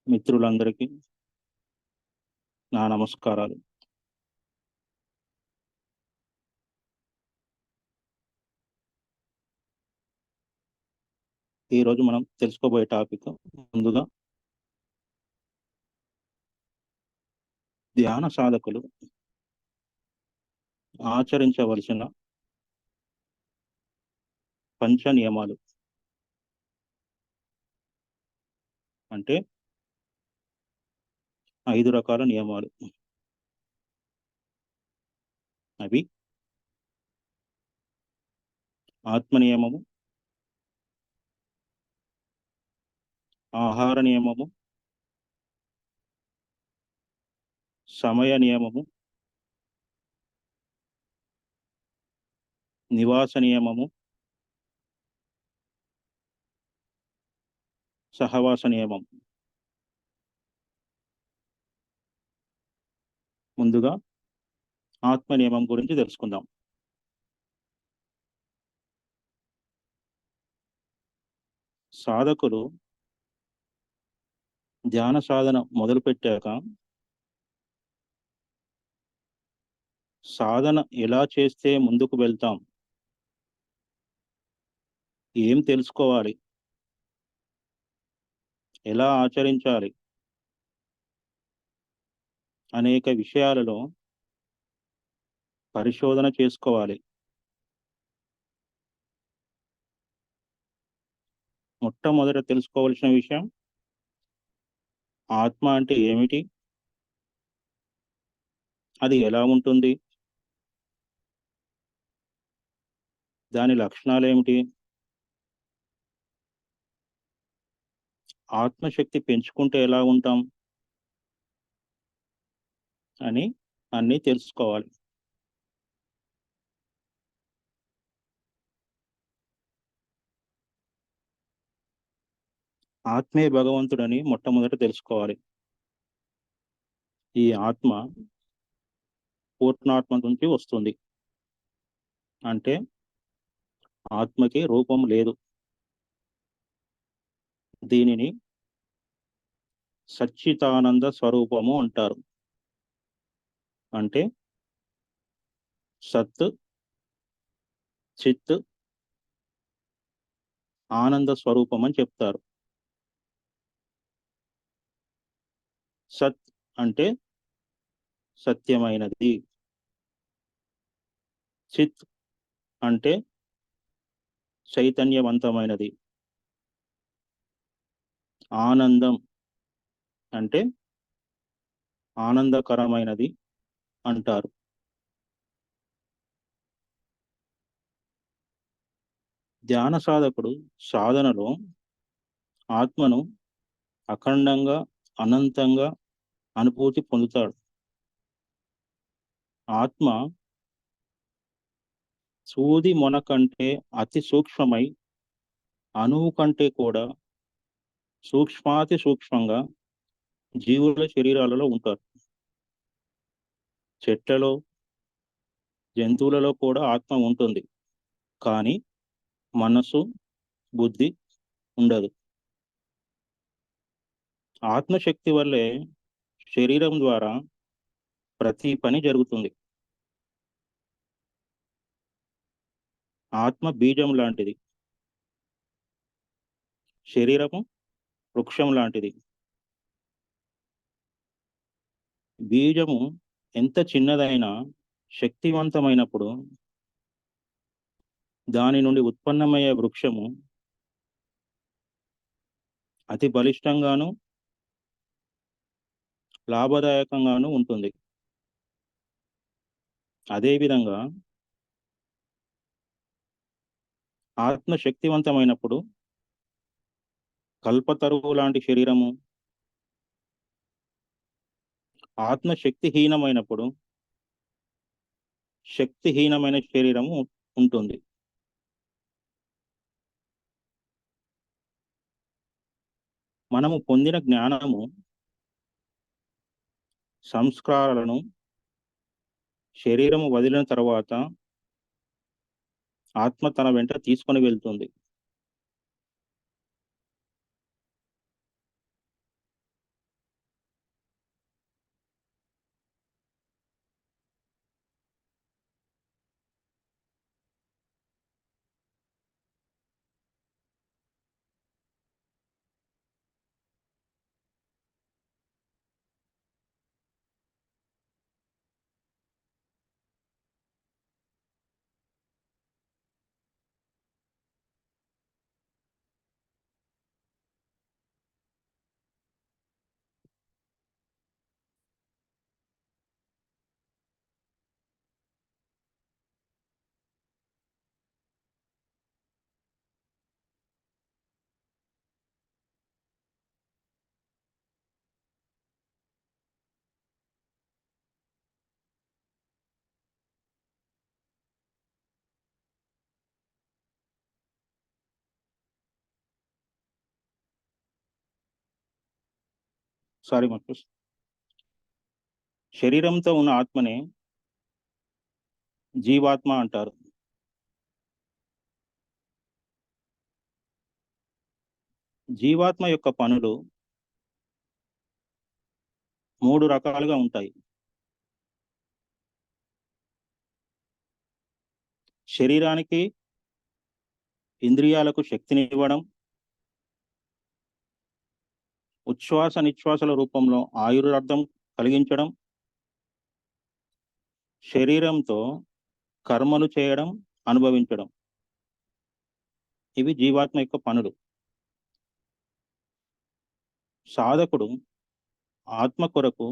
మిత్రులందరికీ నా నమస్కారాలు. ఈరోజు మనం తెలుసుకోబోయే టాపిక్ ముందుగా ధ్యాన సాధకులు ఆచరించవలసిన పంచ నియమాలు. అంటే 5 రకాల నియమాలు. అవి ఆత్మ నియమము, ఆహార నియమము, సమయ నియమము, నివాస నియమము, సహవాస నియమం. ముందుగా ఆత్మ నియమం గురించి తెలుసుకుందాం. సాధకులు ధ్యాన సాధన మొదలుపెట్టాక సాధన ఎలా చేస్తే ముందుకు వెళ్తాం, ఏం తెలుసుకోవాలి, ఎలా ఆచరించాలి అనేక విషయాలలో పరిశోధన చేసుకోవాలి. మొట్టమొదట తెలుసుకోవాల్సిన విషయం ఆత్మ అంటే ఏమిటి, అది ఎలా ఉంటుంది, దాని లక్షణాలు ఏమిటి, ఆత్మశక్తి పెంచుకుంటే ఎలా ఉంటాం అని అన్నీ తెలుసుకోవాలి. ఆత్మే భగవంతుడని మొట్టమొదట తెలుసుకోవాలి. ఈ ఆత్మ పూర్ణాత్మ నుంచి వస్తుంది. అంటే ఆత్మకి రూపం లేదు. దీనిని సచ్చితానంద స్వరూపము అంటారు. అంటే సత్, చిత్, ఆనంద స్వరూపం అని చెప్తారు. సత్ అంటే సత్యమైనది, చిత్ అంటే చైతన్యవంతమైనది, ఆనందం అంటే ఆనందకరమైనది అంటారు. ధ్యాన సాధకుడు సాధనలో ఆత్మను అఖండంగా, అనంతంగా అనుభూతి పొందుతాడు. ఆత్మ సూది మొన కంటే అతి సూక్ష్మమై అణువు కంటే కూడా సూక్ష్మాతి సూక్ష్మంగా జీవుల శరీరాలలో ఉంటారు. చెట్లలో, జంతువులలో కూడా ఆత్మ ఉంటుంది. కానీ మనసు, బుద్ధి ఉండదు. ఆత్మశక్తి వల్లే శరీరం ద్వారా ప్రతి పని జరుగుతుంది. ఆత్మ బీజం లాంటిది, శరీరము వృక్షం లాంటిది. బీజము ఎంత చిన్నదైనా శక్తివంతమైనప్పుడు దాని నుండి ఉత్పన్నమయ్యే వృక్షము అతి బలిష్టంగాను, లాభదాయకంగాను ఉంటుంది. అదేవిధంగా ఆత్మ శక్తివంతమైనప్పుడు కల్పతరువు లాంటి శరీరము, ఆత్మ శక్తిహీనమైనప్పుడు శక్తిహీనమైన శరీరము ఉంటుంది. మనము పొందిన జ్ఞానము, సంస్కారాలను శరీరము వదిలిన తర్వాత ఆత్మ తన వెంట తీసుకొని వెళ్తుంది. Sorry masters. శరీరంతో ఉన్న ఆత్మనే జీవాత్మ అంటారు. జీవాత్మ యొక్క పనులు 3 రకాలుగా ఉంటాయి. శరీరానికి, ఇంద్రియాలకు శక్తినివ్వడం, ఉచ్ఛ్వాస నిశ్వాసల రూపంలో ఆయురార్థం కలిగించడం, శరీరంతో కర్మలు చేయడం, అనుభవించడం. ఇవి జీవాత్మ యొక్క పనులు. సాధకుడు ఆత్మ కొరకు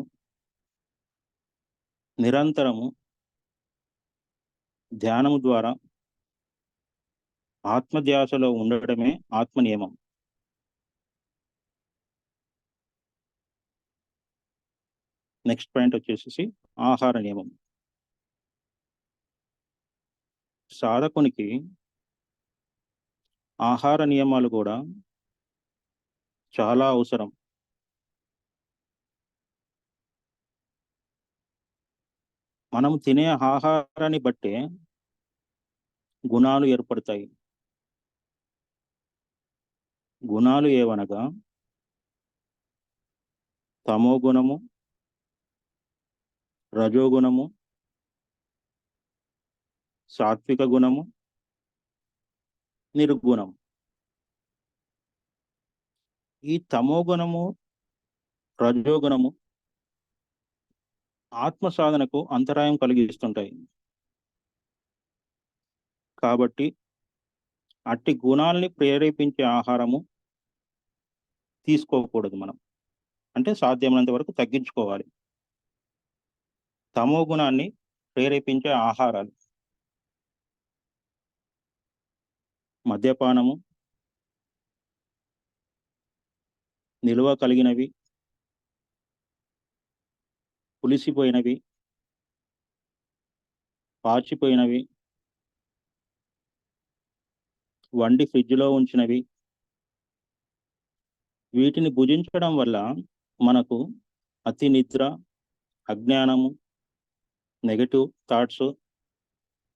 నిరంతరము ధ్యానము ద్వారా ఆత్మధ్యాసలో ఉండడమే ఆత్మ నియమం. నెక్స్ట్ పాయింట్ వచ్చేసి ఆహార నియమం. సాధకునికి ఆహార నియమాలు కూడా చాలా అవసరం. మనం తినే ఆహారాన్ని బట్టే గుణాలు ఏర్పడతాయి. గుణాలు ఏవనగా తమో గుణము, రజోగుణము, సాత్విక గుణము, నిర్గుణం. ఈ తమో గుణము, రజోగుణము ఆత్మ సాధనకు అంతరాయం కలిగిస్తుంటాయి. కాబట్టి అట్టి గుణాలని ప్రేరేపించే ఆహారము తీసుకోకూడదు. మనం అంటే సాధ్యమైనంత వరకు తగ్గించుకోవాలి. తమో గుణాన్ని ప్రేరేపించే ఆహారాలు మద్యపానము, నిల్వ కలిగినవి, పులిసిపోయినవి, పాచిపోయినవి, వండి ఫ్రిడ్జ్లో ఉంచినవి. వీటిని భుజించడం వల్ల మనకు అతి నిద్ర, అజ్ఞానము, నెగటివ్ థాట్స్,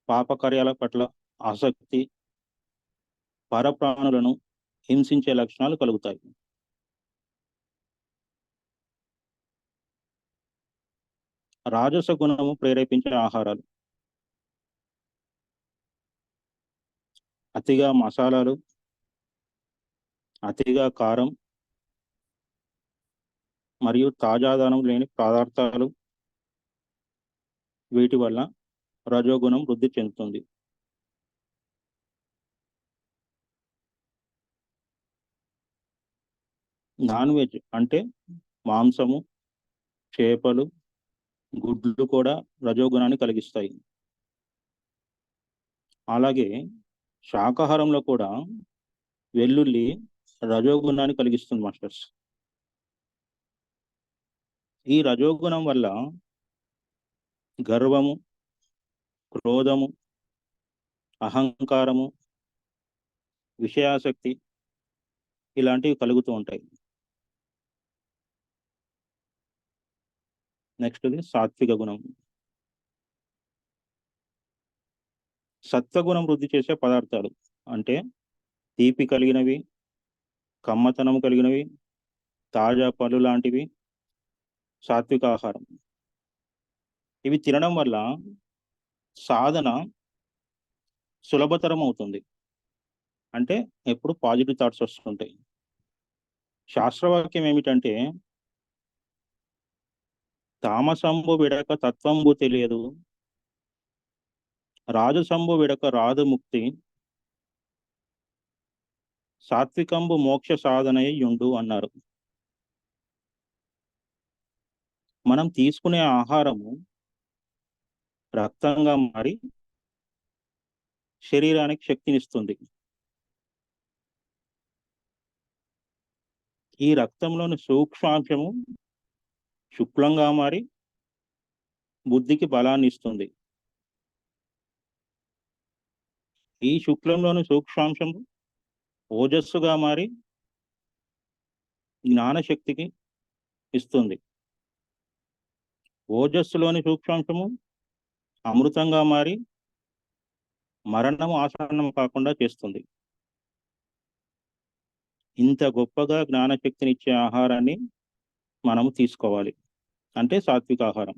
పాపకార్యాల పట్ల ఆసక్తి, పరప్రాణులను హింసించే లక్షణాలు కలుగుతాయి. రాజస గుణము ప్రేరేపించే ఆహారాలు అతిగా మసాలాలు, అతిగా కారం మరియు తాజాదనం లేని పదార్థాలు. వీటి వల్ల రజోగుణం వృద్ధి చెందుతుంది. నాన్ వెజ్ అంటే మాంసము, చేపలు, గుడ్లు కూడా రజోగుణాన్ని కలిగిస్తాయి. అలాగే శాకాహారంలో కూడా వెల్లుల్లి రజోగుణాన్ని కలిగిస్తుంది మాస్టర్స్. ఈ రజోగుణం వల్ల గర్వము, క్రోధము, అహంకారము, విషయాసక్తి ఇలాంటివి కలుగుతూ ఉంటాయి. నెక్స్ట్ది సాత్విక గుణం. సత్వగుణం వృద్ధి చేసే పదార్థాలు అంటే తీపి కలిగినవి, కమ్మతనం కలిగినవి, తాజా పళ్ళు లాంటివి సాత్విక ఆహారం. ఇవి తినడం వల్ల సాధన సులభతరం అవుతుంది. అంటే ఎప్పుడు పాజిటివ్ థాట్స్ వస్తుంటాయి. శాస్త్రవాక్యం ఏమిటంటే తామసంబు విడక తత్వంబు తెలియదు, రాజసంబు విడక రాదు ముక్తి, సాత్వికంబు మోక్ష సాధనయుండు అన్నారు. మనం తీసుకునే ఆహారము రక్తంగా మారి శరీరానికి శక్తినిస్తుంది. ఈ రక్తంలోని సూక్ష్మాంశము శుక్లంగా మారి బుద్ధికి బలాన్ని ఇస్తుంది. ఈ శుక్లంలోని ఇస్తుంది. ఓజస్సులోని సూక్ష్మాంశము అమృతంగా మారి మరణము ఆసన్నం కాకుండా చేస్తుంది. ఇంత గొప్పగా జ్ఞానశక్తినిచ్చే ఆహారాన్ని మనము తీసుకోవాలి, అంటే సాత్విక ఆహారం.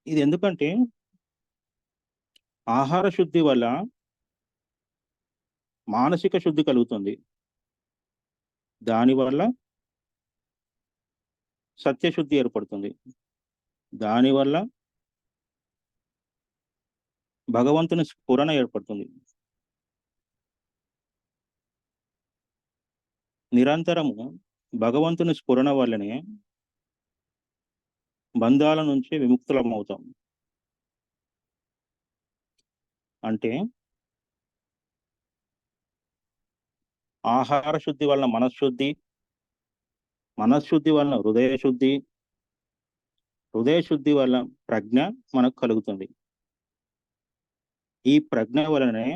ఇది ఎందుకంటే ఆహార శుద్ధి వల్ల మానసిక శుద్ధి కలుగుతుంది. దానివల్ల సత్యశుద్ధి ఏర్పడుతుంది. దానివల్ల భగవంతుని స్ఫురణ ఏర్పడుతుంది. నిరంతరము భగవంతుని స్ఫురణ వల్లనే బంధాల నుంచి విముక్తులమవుతాం. అంటే ఆహార శుద్ధి వలన మనశ్శుద్ధి, మనశ్శుద్ధి వలన హృదయ శుద్ధి, హృదయ శుద్ధి వల్ల ప్రజ్ఞ మనకు కలుగుతుంది. ఈ ప్రజ్ఞ వలనే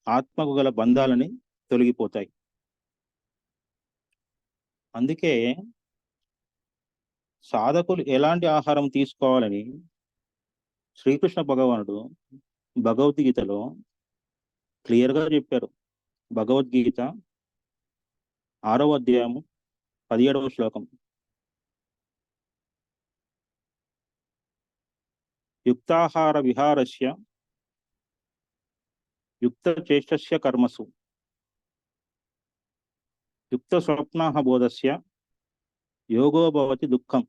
ఆత్మకు గల బంధాలని తొలగిపోతాయి. అందుకే సాధకులు ఎలాంటి ఆహారం తీసుకోవాలని శ్రీకృష్ణ భగవానుడు భగవద్గీతలో క్లియర్గా చెప్పారు. భగవద్గీత 6వ అధ్యాయము 17వ శ్లోకం. యుక్తాహార విహారస్య యుక్త చేష్టస్య కర్మసు యుక్త స్వప్నాహ బోధస్య యోగో భవతి దుఃఖం.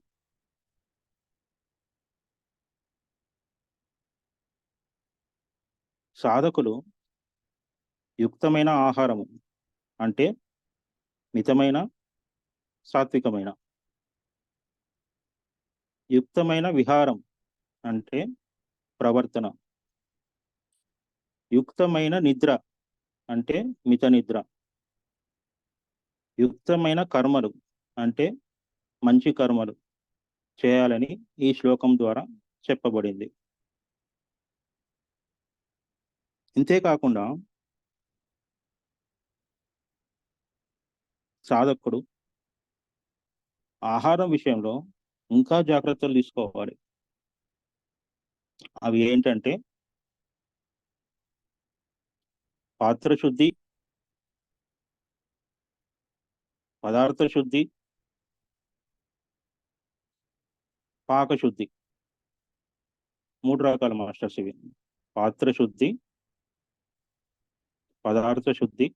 సాధకులు యుక్తమైన ఆహారము అంటే మితమైన, సాత్వికమైన, యుక్తమైన విహారం అంటే ప్రవర్తన, యుక్తమైన నిద్ర అంటే మిత నిద్ర, యుక్తమైన కర్మలు అంటే మంచి కర్మలు చేయాలని ఈ శ్లోకం ద్వారా చెప్పబడింది. ఇంతేకాకుండా సాధకుడు ఆహారం విషయంలో ఇంకా జాగ్రత్తలు తీసుకోవాలి. అవి ఏంటంటే పాత్ర శుద్ధి, పదార్థ శుద్ధి, పాకశుద్ధి. 3 రకాల మాస్టర్స్ ఇవి. పాత్ర శుద్ధి, పదార్థ శుద్ధి,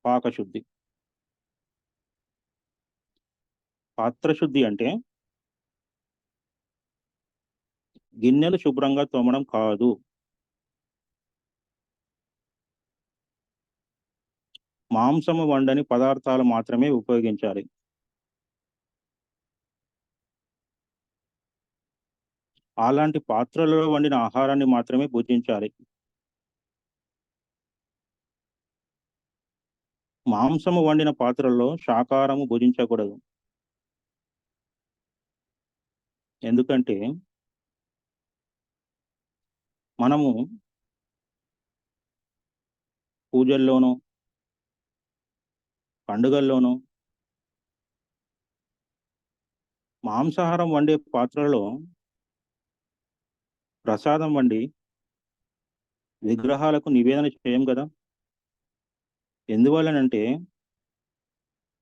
పాకశుద్ధి. పాత్ర శుద్ధి అంటే గిన్నెలు శుభ్రంగా తోమడం కాదు, మాంసము వండని పదార్థాలు మాత్రమే ఉపయోగించాలి. అలాంటి పాత్రలలో వండిన ఆహారాన్ని మాత్రమే భుజించాలి. మాంసము వండిన పాత్రల్లో శాకాహారము భుజించకూడదు. ఎందుకంటే మనము పూజల్లోనూ, పండుగల్లోనూ మాంసాహారం వండే పాత్రలో ప్రసాదం వండి విగ్రహాలకు నివేదన చేయం కదా. ఎందువల్లనంటే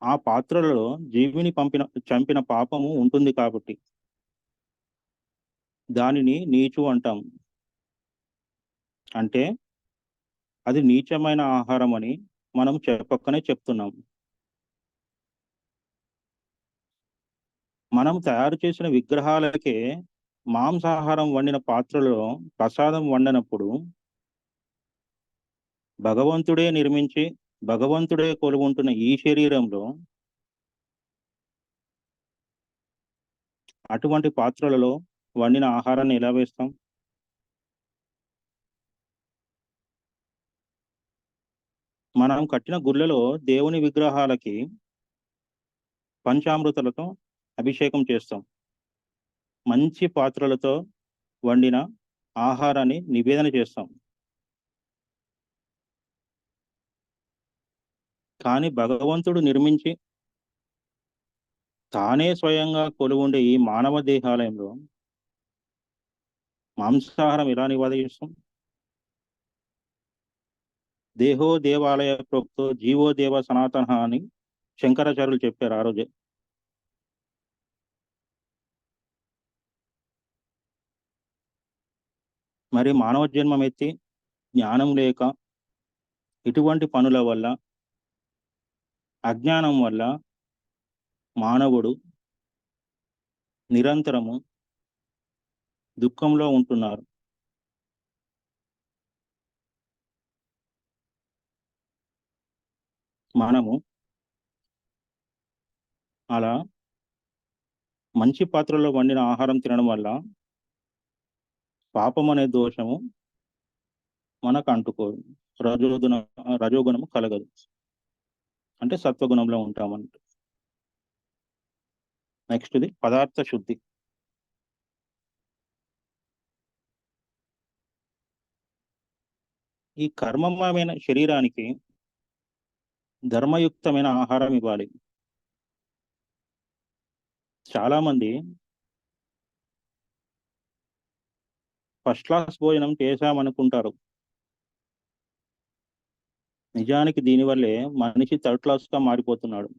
ఆ పాత్రలలో జీవిని చంపిన పాపము ఉంటుంది కాబట్టి దానిని నీచు అంటాం. అంటే అది నీచమైన ఆహారం అని మనం చెప్పకనే చెప్తున్నాం. మనం తయారు చేసిన విగ్రహాలకే మాంసాహారం వండిన పాత్రలో ప్రసాదం వండనప్పుడు భగవంతుడే నిర్మించి భగవంతుడే కొలుగుంటున్న ఈ శరీరంలో అటువంటి పాత్రలలో వండిన ఆహారాన్ని ఎలా వేస్తాం? మనం కట్టిన గుళ్ళలో దేవుని విగ్రహాలకి పంచామృతాలతో అభిషేకం చేస్తాం. మంచి పాత్రలతో వండిన ఆహారాన్ని నివేదన చేస్తాం. కానీ భగవంతుడు నిర్మించి తానే స్వయంగా కొలువుండే ఈ మానవ దేహాలయంలో మాంసాహారం ఎలా నివేదిస్తాం? దేహో దేవాలయ ప్రోక్తో జీవో దేవ సనాతన అని శంకరాచార్యులు చెప్పారు ఆ రోజే. మరి మానవ జన్మం ఎత్తి జ్ఞానం లేక ఇటువంటి పనుల వల్ల, అజ్ఞానం వల్ల మానవుడు నిరంతరము దుఃఖంలో ఉంటున్నారు. మనము అలా మంచి పాత్రలో వండిన ఆహారం తినడం వల్ల పాపం అనే దోషము మనకు అంటుకోదు. రజోగుణ రజోగుణము కలగదు. అంటే సత్వగుణంలో ఉంటామంట. నెక్స్ట్ది పదార్థ శుద్ధి. ఈ కర్మమయమైన శరీరానికి ధర్మయుక్తమైన ఆహారం ఇవ్వాలి. చాలా మంది ఫస్ట్ క్లాస్ భోజనం చేశామనుకుంటారు. నిజానికి దీనివల్లే మనిషి థర్డ్ క్లాస్ గా మారిపోతున్నాడు.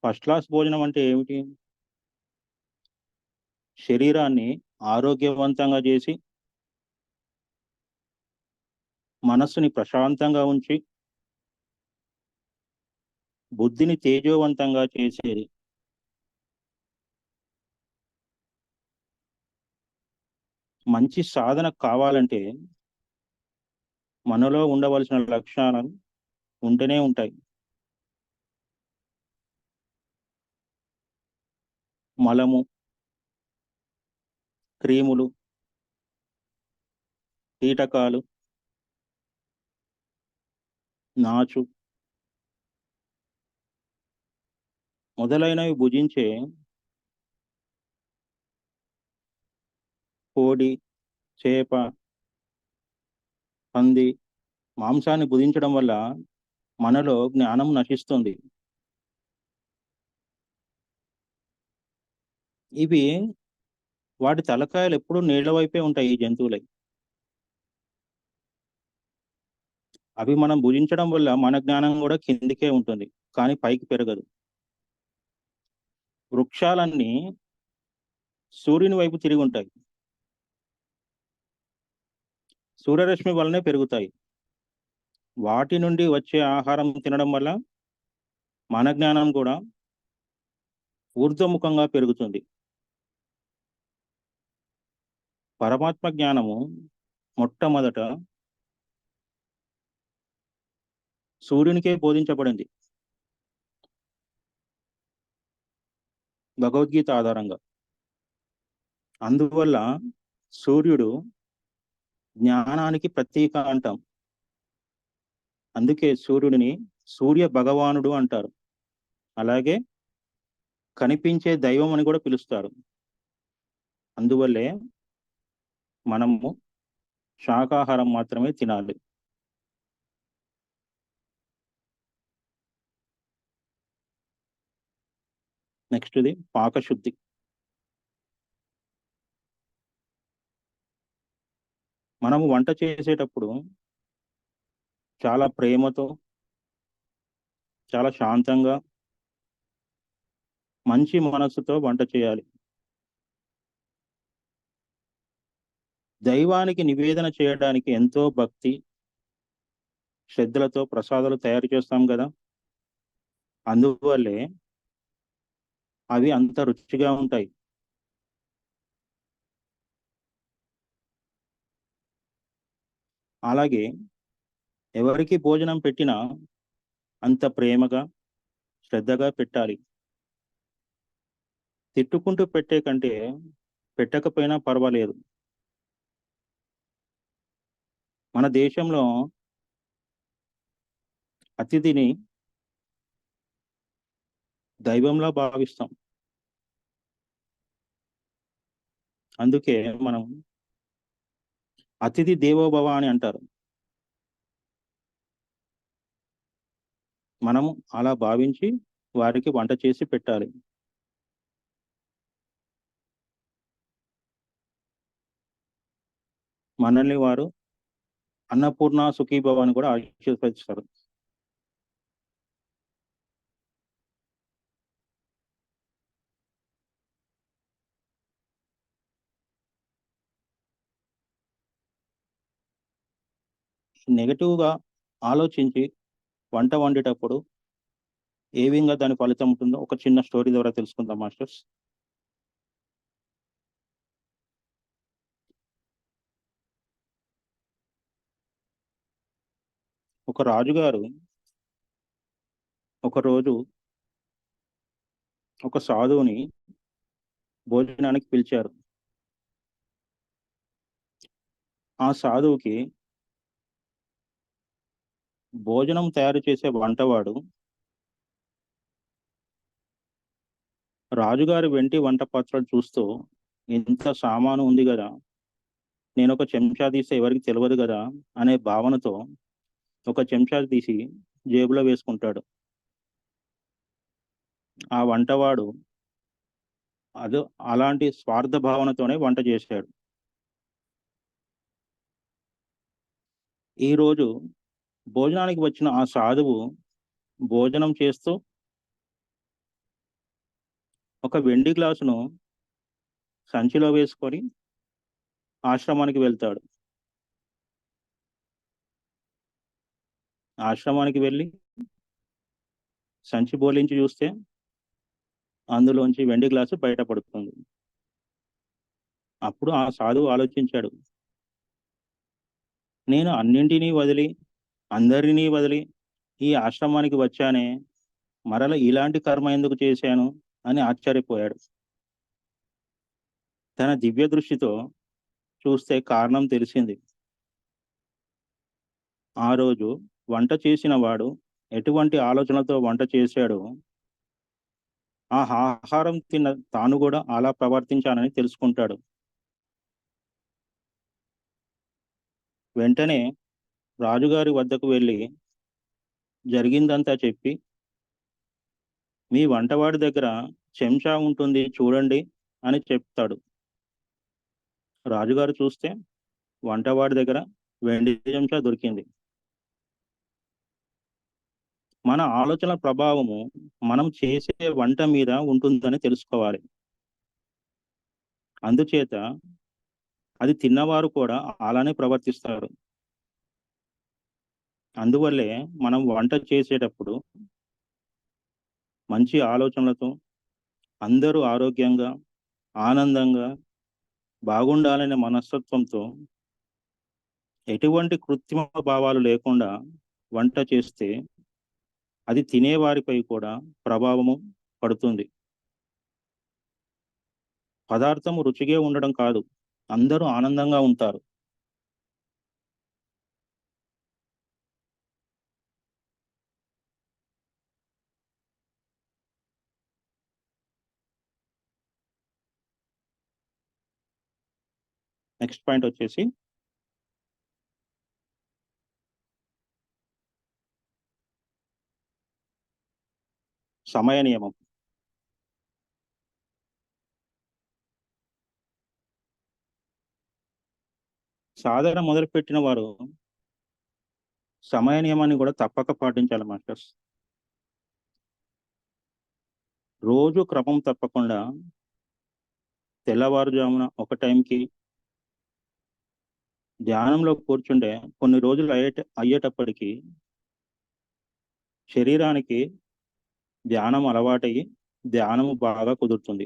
ఫస్ట్ క్లాస్ భోజనం అంటే ఏమిటి? శరీరాన్ని ఆరోగ్యవంతంగా చేసి మనస్సుని ప్రశాంతంగా ఉంచి బుద్ధిని తేజోవంతంగా చేసేది. మంచి సాధన కావాలంటే మనలో ఉండవలసిన లక్షణాలు ఉంటూనే ఉంటాయి. మలము, క్రీములు, కీటకాలు, నాచు మొదలైనవి భుజించే కోడి, చేప, పంది మాంసాన్ని భుజించడం వల్ల మనలో జ్ఞానం నశిస్తుంది. ఇవి వాటి తలకాయలు ఎప్పుడూ నీళ్ల వైపే ఉంటాయి ఈ జంతువులై. అవి మనం భుజించడం వల్ల మన జ్ఞానం కూడా కిందికే ఉంటుంది, కానీ పైకి పెరగదు. వృక్షాలన్నీ సూర్యుని వైపు తిరిగి ఉంటాయి. సూర్యరశ్మి వల్లనే పెరుగుతాయి. వాటి నుండి వచ్చే ఆహారం తినడం వల్ల మన జ్ఞానం కూడా ఊర్ధ్వముఖంగా పెరుగుతుంది. పరమాత్మ జ్ఞానము మొట్టమొదట సూర్యునికే బోధించబడింది భగవద్గీత ఆధారంగా. అందువల్ల సూర్యుడు జ్ఞానానికి ప్రతీక అంటాం. అందుకే సూర్యుడిని సూర్య భగవానుడు అంటారు. అలాగే కనిపించే దైవం అని కూడా పిలుస్తారు. అందువల్లే మనము శాకాహారం మాత్రమే తినాలి. నెక్స్ట్ది పాకశుద్ధి. మనము వంట చేసేటప్పుడు చాలా ప్రేమతో, చాలా శాంతంగా, మంచి మనస్సుతో వంట చేయాలి. దైవానికి నివేదన చేయడానికి ఎంతో భక్తి శ్రద్ధలతో ప్రసాదాలు తయారు చేస్తాం కదా. అందువల్లే అవి అంత రుచిగా ఉంటాయి. అలాగే ఎవరికి భోజనం పెట్టినా అంత ప్రేమగా శ్రద్ధగా పెట్టాలి. తిట్టుకుంటూ పెట్టే కంటే పెట్టకపోయినా పర్వాలేదు. మన దేశంలో అతిథిని దైవంలా భావిస్తాం. అందుకే మనం అతిథి దేవోభవ అని అంటారు. మనము అలా భావించి వారికి వంట చేసి పెట్టాలి. మనల్ని వారు అన్నపూర్ణ సుఖీభవ అని కూడా ఆశీర్వదిస్తారు. నెగటివ్ గా ఆలోచించి వంట వండేటప్పుడు ఏ విధంగా దాని ఫలితం ఉంటుందో ఒక చిన్న స్టోరీ ద్వారా తెలుసుకుందాం మాస్టర్స్. ఒక రాజుగారు ఒకరోజు ఒక సాధువుని భోజనానికి పిలిచారు. ఆ సాధువుకి భోజనం తయారు చేసే వంటవాడు రాజుగారి వెంటి వంట పాత్రలు చూస్తూ, ఇంత సామాను ఉంది కదా, నేను ఒక చెంచా తీస్తే ఎవరికి తెలియదు కదా అనే భావనతో ఒక చెంచా తీసి జేబులో వేసుకుంటాడు. ఆ వంటవాడు అదో అలాంటి స్వార్థ భావనతోనే వంట చేశాడు. ఈ రోజు భోజనానికి వచ్చిన ఆ సాధువు భోజనం చేస్తూ ఒక వెండి గ్లాసును సంచిలో వేసుకొని ఆశ్రమానికి వెళ్తాడు. ఆశ్రమానికి వెళ్ళి సంచి బోలించి చూస్తే అందులోంచి వెండి గ్లాసు బయటపడుతుంది. అప్పుడు ఆ సాధువు ఆలోచించాడు, నేను అన్నింటినీ వదిలి అందరినీ వదిలి ఈ ఆశ్రమానికి వచ్చానే, మరల ఇలాంటి కర్మ ఎందుకు చేశాను అని ఆశ్చర్యపోయాడు. తన దివ్య దృష్టితో చూస్తే కారణం తెలిసింది. ఆ రోజు వంట చేసిన వాడు ఎటువంటి ఆలోచనతో వంట చేశాడో, ఆ ఆహారం తిన్న తాను కూడా అలా ప్రవర్తించానని తెలుసుకుంటాడు. వెంటనే రాజుగారి వద్దకు వెళ్ళి జరిగిందంతా చెప్పి, మీ వంటవాడి దగ్గర చెంచా ఉంటుంది చూడండి అని చెప్తాడు. రాజుగారు చూస్తే వంటవాడి దగ్గర వెండి చెంచా దొరికింది. మన ఆలోచన ప్రభావము మనం చేసే వంట మీద ఉంటుందని తెలుసుకోవాలి. అందుచేత అది తిన్నవారు కూడా అలానే ప్రవర్తిస్తారు. అందువల్లే మనం వంట చేసేటప్పుడు మంచి ఆలోచనలతో, అందరూ ఆరోగ్యంగా, ఆనందంగా, బాగుండాలనే మనస్తత్వంతో, ఎటువంటి కృత్రిమ భావాలు లేకుండా వంట చేస్తే అది తినేవారిపై కూడా ప్రభావము పడుతుంది. పదార్థం రుచిగా ఉండడం కాదు, అందరూ ఆనందంగా ఉంటారు. నెక్స్ట్ పాయింట్ వచ్చేసి సమయ నియమం. సాధన మొదలుపెట్టిన వారు సమయ నియమాన్ని కూడా తప్పక పాటించాలి మాస్టర్స్. రోజు క్రమం తప్పకుండా తెల్లవారుజామున ఒక టైంకి ధ్యానంలో కూర్చుంటే కొన్ని రోజులు అయ్యేటప్పటికి శరీరానికి ధ్యానం అలవాటయ్యి ధ్యానము బాగా కుదురుతుంది.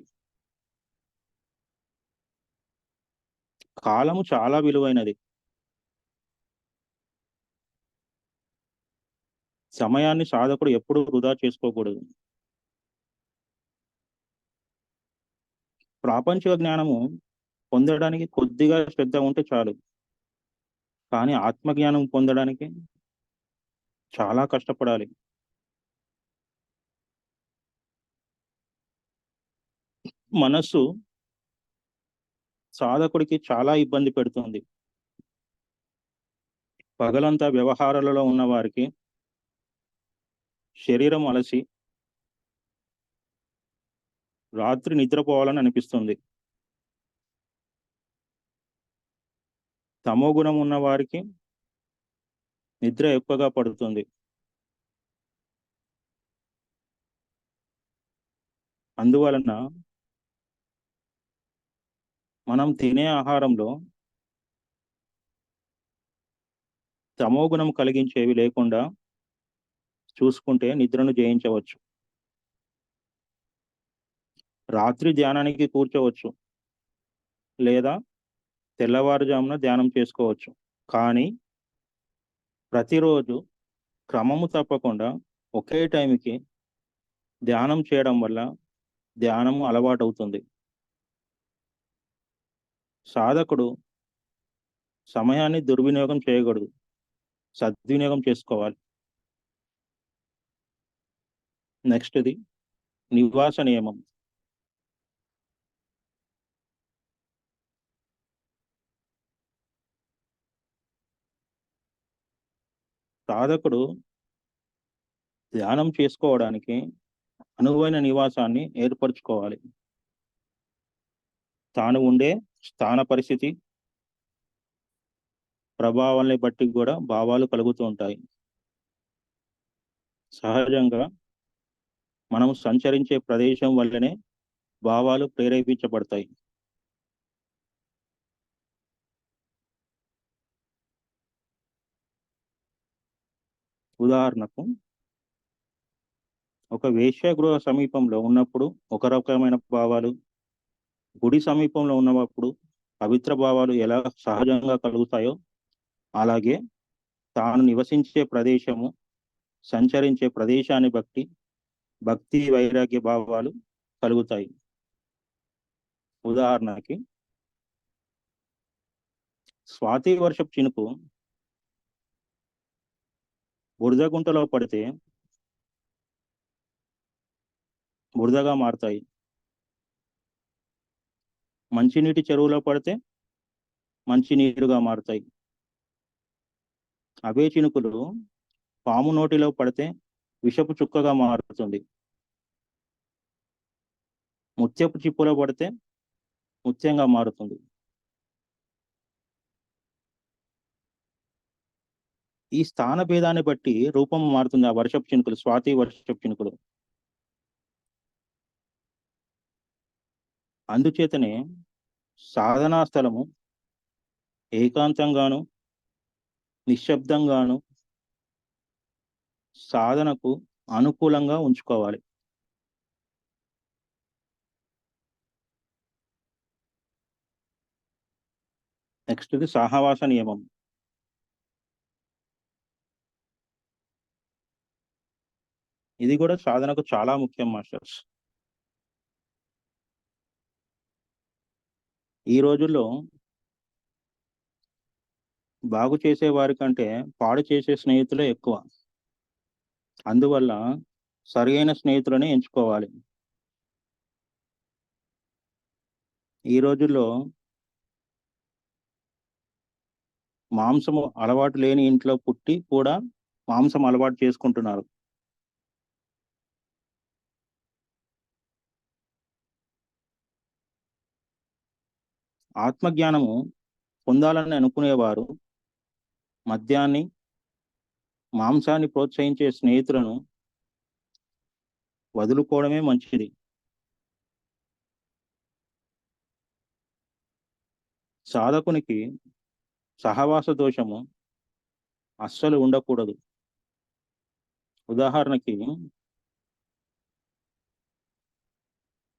కాలము చాలా విలువైనది. సమయాన్ని సాధకుడు ఎప్పుడూ వృధా చేసుకోకూడదు. ప్రాపంచిక జ్ఞానము పొందడానికి కొద్దిగా శ్రద్ధ ఉంటే చాలు, కానీ ఆత్మజ్ఞానం పొందడానికి చాలా కష్టపడాలి. మనస్సు సాధకుడికి చాలా ఇబ్బంది పెడుతుంది. పగలంతా వ్యవహారాలలో ఉన్న వారికి శరీరం అలసి రాత్రి నిద్రపోవాలని అనిపిస్తుంది. తమో గుణం ఉన్న వారికి నిద్ర ఎక్కువగా పడుతుంది. అందువలన మనం తినే ఆహారంలో తమో గుణం కలిగించేవి లేకుండా చూసుకుంటే నిద్రను జయించవచ్చు. రాత్రి ధ్యానానికి కూర్చోవచ్చు లేదా తెల్లవారుజామున ధ్యానం చేసుకోవచ్చు. కానీ ప్రతిరోజు క్రమము తప్పకుండా ఒకే టైంకి ధ్యానం చేయడం వల్ల ధ్యానము అలవాటవుతుంది. సాధకుడు సమయాన్ని దుర్వినియోగం చేయకూడదు, సద్వినియోగం చేసుకోవాలి. నెక్స్ట్ది నివాస నియమం. సాధకుడు ధ్యానం చేసుకోవడానికి అనువైన నివాసాన్ని ఏర్పరచుకోవాలి. తాను ఉండే స్థాన పరిస్థితి ప్రభావాల్ని బట్టి కూడా భావాలు కలుగుతూ ఉంటాయి. సహజంగా మనం సంచరించే ప్రదేశం వల్లనే భావాలు ప్రేరేపించబడతాయి. ఉదాహరణకు, ఒక వేశ్యాగృహ సమీపంలో ఉన్నప్పుడు ఒక రకమైన భావాలు, గుడి సమీపంలో ఉన్నప్పుడు పవిత్ర భావాలు ఎలా సహజంగా కలుగుతాయో, అలాగే తాను నివసించే ప్రదేశము, సంచరించే ప్రదేశాన్ని బట్టి భక్తి వైరాగ్య భావాలు కలుగుతాయి. ఉదాహరణకి, స్వాతి వర్షపు చినుకు బురదగుంటలో పడితే బురదగా మారుతాయి. మంచినీటి చెరువులో పడితే మంచినీరుగా మారుతాయి. అవే చినుకులు పాము నోటిలో పడితే విషపు చుక్కగా మారుతుంది. ముత్యపు చిప్పులో పడితే ముత్యంగా మారుతుంది. ఈ స్థాన భేదాన్ని బట్టి రూపం మారుతుంది ఆ వర్షపు చినుకులు, స్వాతి వర్షపు చినుకులు. అందుచేతనే సాధనా స్థలము ఏకాంతంగాను నిశ్శబ్దంగాను సాధనకు అనుకూలంగా ఉంచుకోవాలి. నెక్స్ట్ ఇది సహవాస నియమం. ఇది కూడా సాధనకు చాలా ముఖ్యం మాస్టర్స్. ఈ రోజుల్లో బాగు చేసే వారి కంటే పాడు చేసే స్నేహితులే ఎక్కువ. అందువల్ల సరైన స్నేహితులని ఎంచుకోవాలి. ఈ రోజుల్లో మాంసము అలవాటు లేని ఇంట్లో పుట్టి కూడా మాంసం అలవాటు చేసుకుంటున్నారు. ఆత్మజ్ఞానము పొందాలని అనుకునేవారు మద్యాన్ని, మాంసాన్ని ప్రోత్సహించే స్నేహితులను వదులుకోవడమే మంచిది. సాధకునికి సహవాస దోషము అస్సలు ఉండకూడదు. ఉదాహరణకి,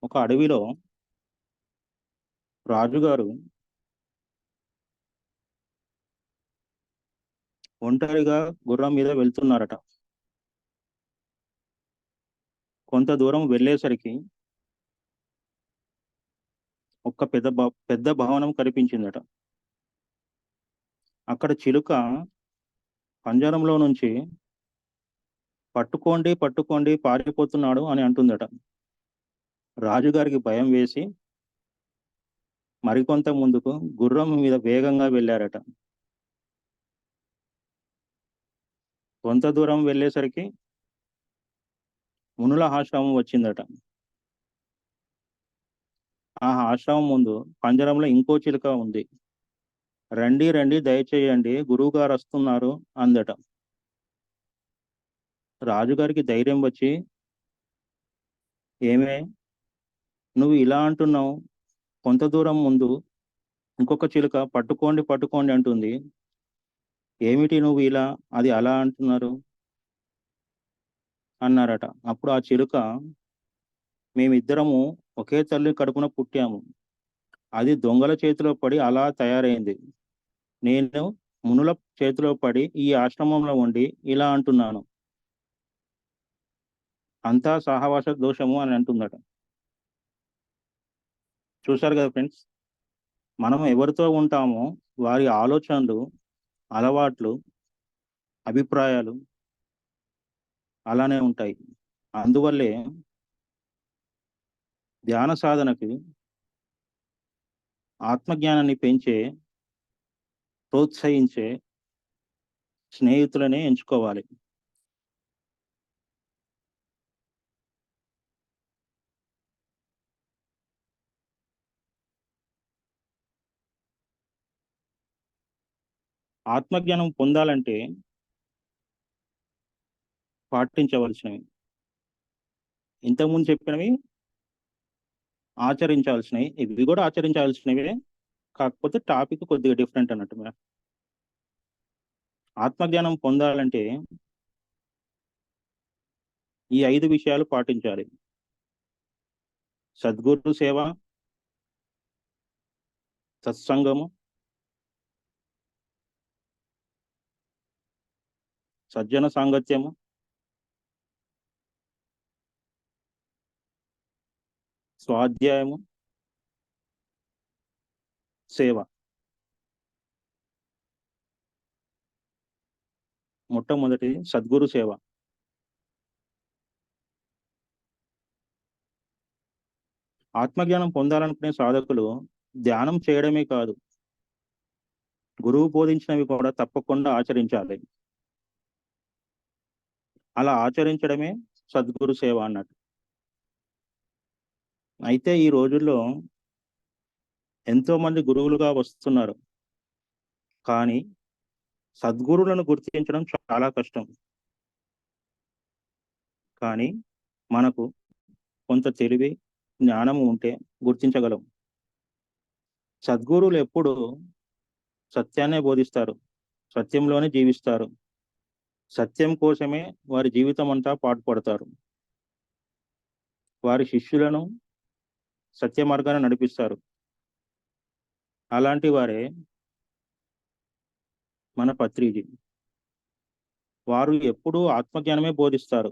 ఒక అడవిలో రాజుగారు ఒంటరిగా గుర్రం మీద వెళ్తున్నారట. కొంత దూరం వెళ్ళేసరికి ఒక పెద్ద భవనం కనిపించిందట. అక్కడ చిలుక పంజరంలో నుంచి పట్టుకోండి పట్టుకోండి పారిపోతున్నాడు అని అంటుందట. రాజుగారికి భయం వేసి మరికొంత ముందుకు గుర్రం మీద వేగంగా వెళ్ళారట. కొంత దూరం వెళ్ళేసరికి మునుల ఆశ్రమం వచ్చిందట. ఆ ఆశ్రమం ముందు పంజరంలో ఇంకో చిలుక ఉంది. రండి రండి దయచేయండి, గురువు గారు వస్తున్నారు అందట. రాజుగారికి ధైర్యం వచ్చి, ఏమే, నువ్వు ఇలా అంటున్నావు? కొంత దూరం ముందు ఇంకొక చిలుక పట్టుకోండి పట్టుకోండి అంటుంది. ఏమిటి నువ్వు ఇలా, అది అలా అంటున్నారు అన్నారట. అప్పుడు ఆ చిలుక, మేమిద్దరము ఒకే తల్లి కడుపున పుట్టాము. అది దొంగల చేతిలో పడి అలా తయారైంది. నేను మునుల చేతిలో పడి ఈ ఆశ్రమంలో ఉండి ఇలా అంటున్నాను. అంతా సహవాస దోషము అని అంటుందట. చూశారు కదా ఫ్రెండ్స్, మనం ఎవరితో ఉంటామో వారి ఆలోచనలు, అలవాట్లు, అభిప్రాయాలు అలానే ఉంటాయి. అందువల్లే ధ్యాన సాధనకి ఆత్మజ్ఞానాన్ని పెంచే, ప్రోత్సహించే స్నేహితులనే ఎంచుకోవాలి. ఆత్మజ్ఞానం పొందాలంటే పాటించవలసినవి, ఇంతకుముందు చెప్పినవి ఆచరించాల్సినవి, ఇవి కూడా ఆచరించాల్సినవే. కాకపోతే టాపిక్ కొద్దిగా డిఫరెంట్ అన్నట్టు. ఆత్మజ్ఞానం పొందాలంటే ఈ 5 విషయాలు పాటించాలి. సద్గురు సేవ, సత్సంగము, సజ్జన సాంగత్యము, స్వాధ్యాయము, సేవ. మొట్టమొదటి సద్గురు సేవ. ఆత్మజ్ఞానం పొందాలనుకునే సాధకులు ధ్యానం చేయడమే కాదు, గురువు బోధించినవి కూడా తప్పకుండా ఆచరించాలి. అలా ఆచరించడమే సద్గురు సేవ అన్నట్టు. అయితే ఈ రోజుల్లో ఎంతో మంది గురువులుగా వస్తున్నారు, కానీ సద్గురువులను గుర్తించడం చాలా కష్టం. కానీ మనకు కొంత తెలివి, జ్ఞానము ఉంటే గుర్తించగలం. సద్గురువులు ఎప్పుడు సత్యాన్నే బోధిస్తారు, సత్యంలోనే జీవిస్తారు, సత్యం కోసమే వారి జీవితం అంతా పాటుపడతారు. వారి శిష్యులను సత్య మార్గాన్ని నడిపిస్తారు. అలాంటి వారే మన పత్రిజీ. వారు ఎప్పుడూ ఆత్మజ్ఞానమే బోధిస్తారు.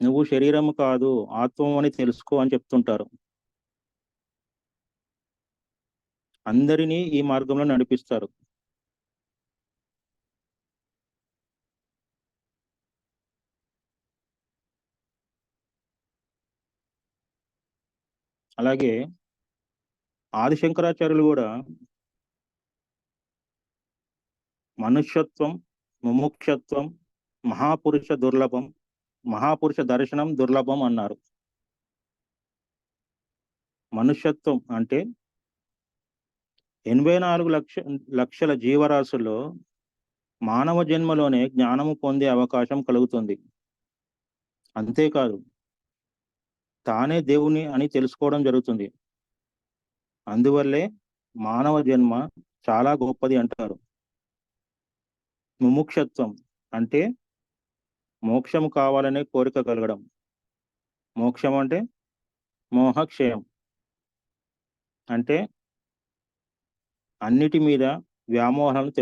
నువ్వు శరీరము కాదు, ఆత్మ అని తెలుసుకో అని చెప్తుంటారు. అందరినీ ఈ మార్గంలో నడిపిస్తారు. అలాగే ఆదిశంకరాచార్యులు కూడా మనుష్యత్వం, ముముక్షత్వం, మహాపురుష దుర్లభం, మహాపురుష దర్శనం దుర్లభం అన్నారు. మనుష్యత్వం అంటే 84 లక్షల జీవరాశుల్లో మానవ జన్మలోనే జ్ఞానము పొందే అవకాశం కలుగుతుంది. అంతేకాదు, తానే దేవుని అని తెలుసుకోవడం జరుగుతుంది. అందువల్లే మానవ జన్మ చాలా గొప్పది అంటారు. ముముక్షత్వం అంటే మోక్షము కావాలనే కోరిక కలగడం. మోక్షం అంటే మోహక్షయం, అంటే అన్నిటి మీద వ్యామోహాలను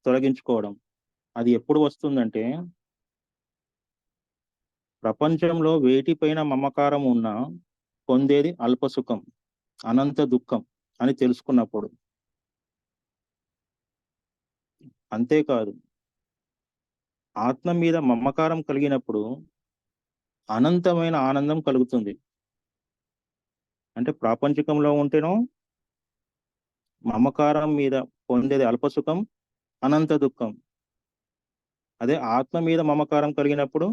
తొలగించుకోవడం. అది ఎప్పుడు వస్తుందంటే, ప్రపంచంలో వేటిపైన మమకారం ఉన్నా పొందేది అల్ప సుఖం, అనంత దుఃఖం అని తెలుసుకున్నప్పుడు. అంతేకాదు, ఆత్మ మీద మమకారం కలిగినప్పుడు అనంతమైన ఆనందం కలుగుతుంది. అంటే ప్రాపంచికంలో ఉంటేనో మమకారం మీద పొందేది అల్ప సుఖం, అనంత దుఃఖం. అదే ఆత్మ మీద మమకారం కలిగినప్పుడు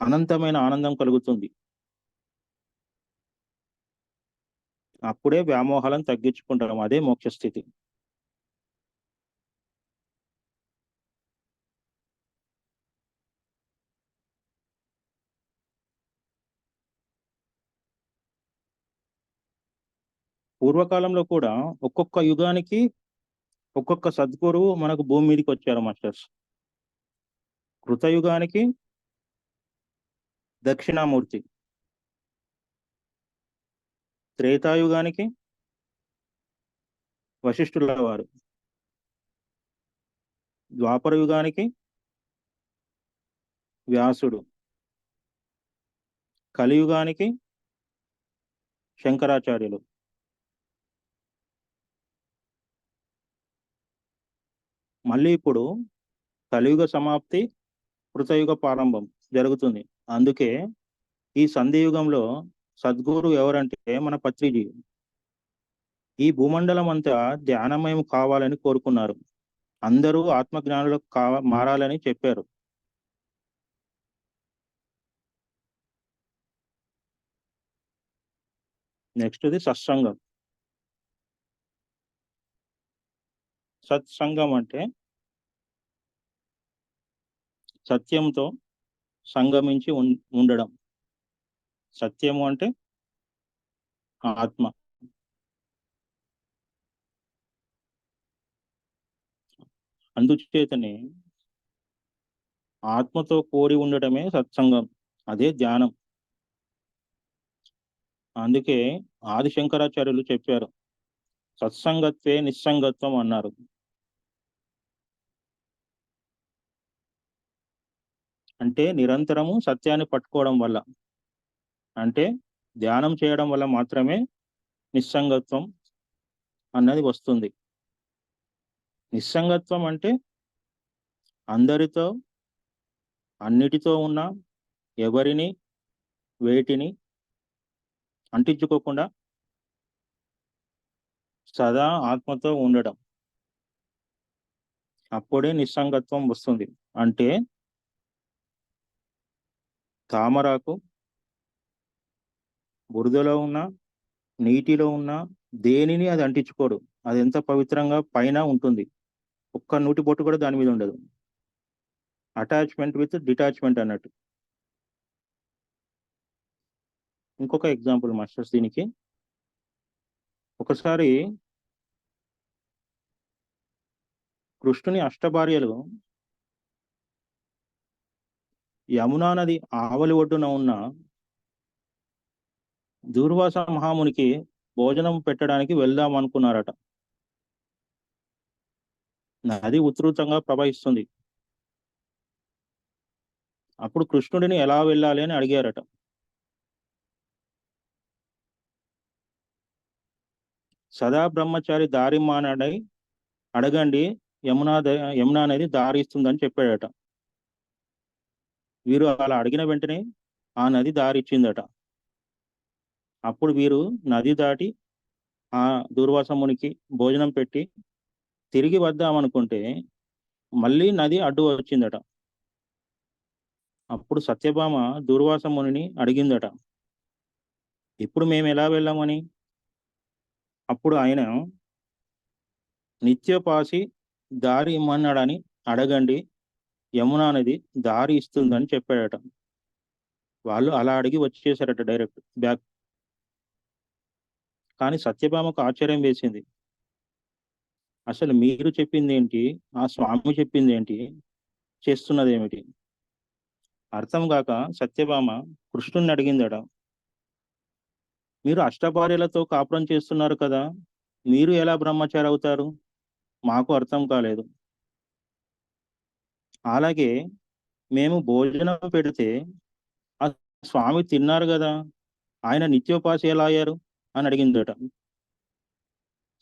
అనంతమైన ఆనందం కలుగుతుంది. అప్పుడే వ్యామోహాలను తగ్గించుకుంటాం. అదే మోక్ష స్థితి. పూర్వకాలంలో కూడా ఒక్కొక్క యుగానికి ఒక్కొక్క సద్గురువు మనకు భూమి మీదకి వచ్చారు మాస్టర్స్. కృతయుగానికి దక్షిణామూర్తి, త్రేతాయుగానికి వశిష్ఠుల వారు, ద్వాపర యుగానికి వ్యాసుడు, కలియుగానికి శంకరాచార్యులు. మళ్ళీ ఇప్పుడు కలియుగ సమాప్తి, కృతయుగ ప్రారంభం జరుగుతుంది. అందుకే ఈ సంధి యుగంలో సద్గురు ఎవరంటే మన పత్రిజీ. ఈ భూమండలం అంతా ధ్యానమయం కావాలని కోరుకున్నారు. అందరూ ఆత్మజ్ఞానులు మారాలని చెప్పారు. నెక్స్ట్ది సత్సంగం. సత్సంగం అంటే సత్యంతో సంగమించి ఉండడం. సత్యము అంటే ఆత్మ. అందుచేతనే ఆత్మతో కోరి ఉండటమే సత్సంగం. అదే ధ్యానం. అందుకే ఆది శంకరాచార్యులు చెప్పారు, సత్సంగత్వే నిస్సంగత్వం అన్నారు. అంటే నిరంతరము సత్యాన్ని పట్టుకోవడం వల్ల, అంటే ధ్యానం చేయడం వల్ల మాత్రమే నిస్సంగత్వం అన్నది వస్తుంది. నిస్సంగత్వం అంటే అందరితో, అన్నిటితో ఉన్న, ఎవరిని వేటిని అంటించుకోకుండా సదా ఆత్మతో ఉండడం. అప్పుడే నిస్సంగత్వం వస్తుంది. అంటే తామరాకు బురదలో ఉన్న, నీటిలో ఉన్న దేనిని అది అంటించుకోడు. అది ఎంత పవిత్రంగా పైన ఉంటుంది, ఒక్క నూటి బొట్టు కూడా దాని మీద ఉండదు. అటాచ్మెంట్ విత్ డిటాచ్మెంట్ అన్నట్టు. ఇంకొక ఎగ్జాంపుల్ మాస్టర్స్ దీనికి. ఒకసారి కృష్ణుని అష్టభార్యలు యమునా నది ఆవలి ఒడ్డున ఉన్న దూర్వాస మహామునికి భోజనం పెట్టడానికి వెళ్దాం అనుకున్నారట. నది ఉధృతంగా ప్రవహిస్తుంది. అప్పుడు కృష్ణుడిని ఎలా వెళ్ళాలి అని అడిగారట. సదా బ్రహ్మచారి దారి మానడై అడగండి, యమునా నది దారి ఇస్తుందని చెప్పాడట. వీరు అలా అడిగిన వెంటనే ఆ నది దారి ఇచ్చిందట. అప్పుడు వీరు నది దాటి ఆ దూర్వాసమునికి భోజనం పెట్టి తిరిగి వద్దామనుకుంటే మళ్ళీ నది అడ్డు వచ్చిందట. అప్పుడు సత్యభామ దూర్వాసముని అడిగిందట, ఇప్పుడు మేము ఎలా వెళ్ళామని. అప్పుడు ఆయన నిత్యోపాసి దారి ఇమ్మన్నాడని అడగండి, యమునా నది దారి ఇస్తుందని చెప్పాడట. వాళ్ళు అలా అడిగి వచ్చేసారట డైరెక్ట్ బ్యాక్. కానీ సత్యభామకు ఆశ్చర్యం వేసింది. అసలు మీరు చెప్పింది ఏంటి, ఆ స్వామి చెప్పింది ఏంటి, చేస్తున్నది ఏమిటి అర్థం కాక సత్యభామ కృష్ణుని అడిగిందట, మీరు అష్టభార్యలతో కాపురం చేస్తున్నారు కదా, మీరు ఎలా బ్రహ్మచారి అవుతారు, మాకు అర్థం కాలేదు. అలాగే మేము భోజనం పెడితే ఆ స్వామి తిన్నారు కదా, ఆయన నిత్యోపాసి ఎలా అయ్యారు అని అడిగిందట.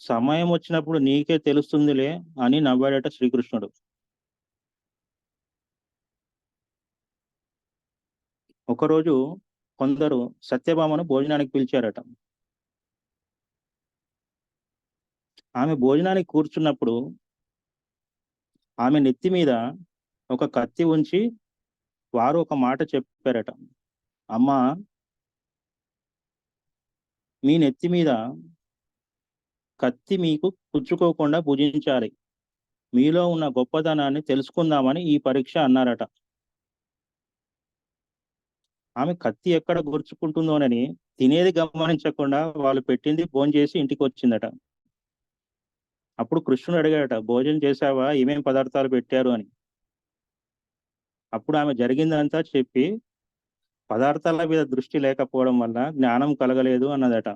సమయం వచ్చినప్పుడు నీకే తెలుస్తుందిలే అని నవ్వాడట శ్రీకృష్ణుడు. ఒకరోజు కొందరు సత్యభామను భోజనానికి పిలిచారట. ఆమె భోజనానికి కూర్చున్నప్పుడు ఆమె నెత్తి మీద ఒక కత్తి ఉంచి వారు ఒక మాట చెప్పారట. అమ్మా, మీ నెత్తి మీద కత్తి మీకు పుచ్చుకోకుండా భుజించాలి. మీలో ఉన్న గొప్పతనాన్ని తెలుసుకుందామని ఈ పరీక్ష అన్నారట. ఆమె కత్తి ఎక్కడ గుర్చుకుంటుందోనని తినేది గమనించకుండా వాళ్ళు పెట్టింది భోంచేసి ఇంటికి వచ్చిందట. అప్పుడు కృష్ణుడు అడిగాడట, భోజనం చేశావా, ఏమేం పదార్థాలు పెట్టారు అని. అప్పుడు ఆమె జరిగిందంతా చెప్పి పదార్థాల మీద దృష్టి లేకపోవడం వల్ల జ్ఞానం కలగలేదు అన్నదట.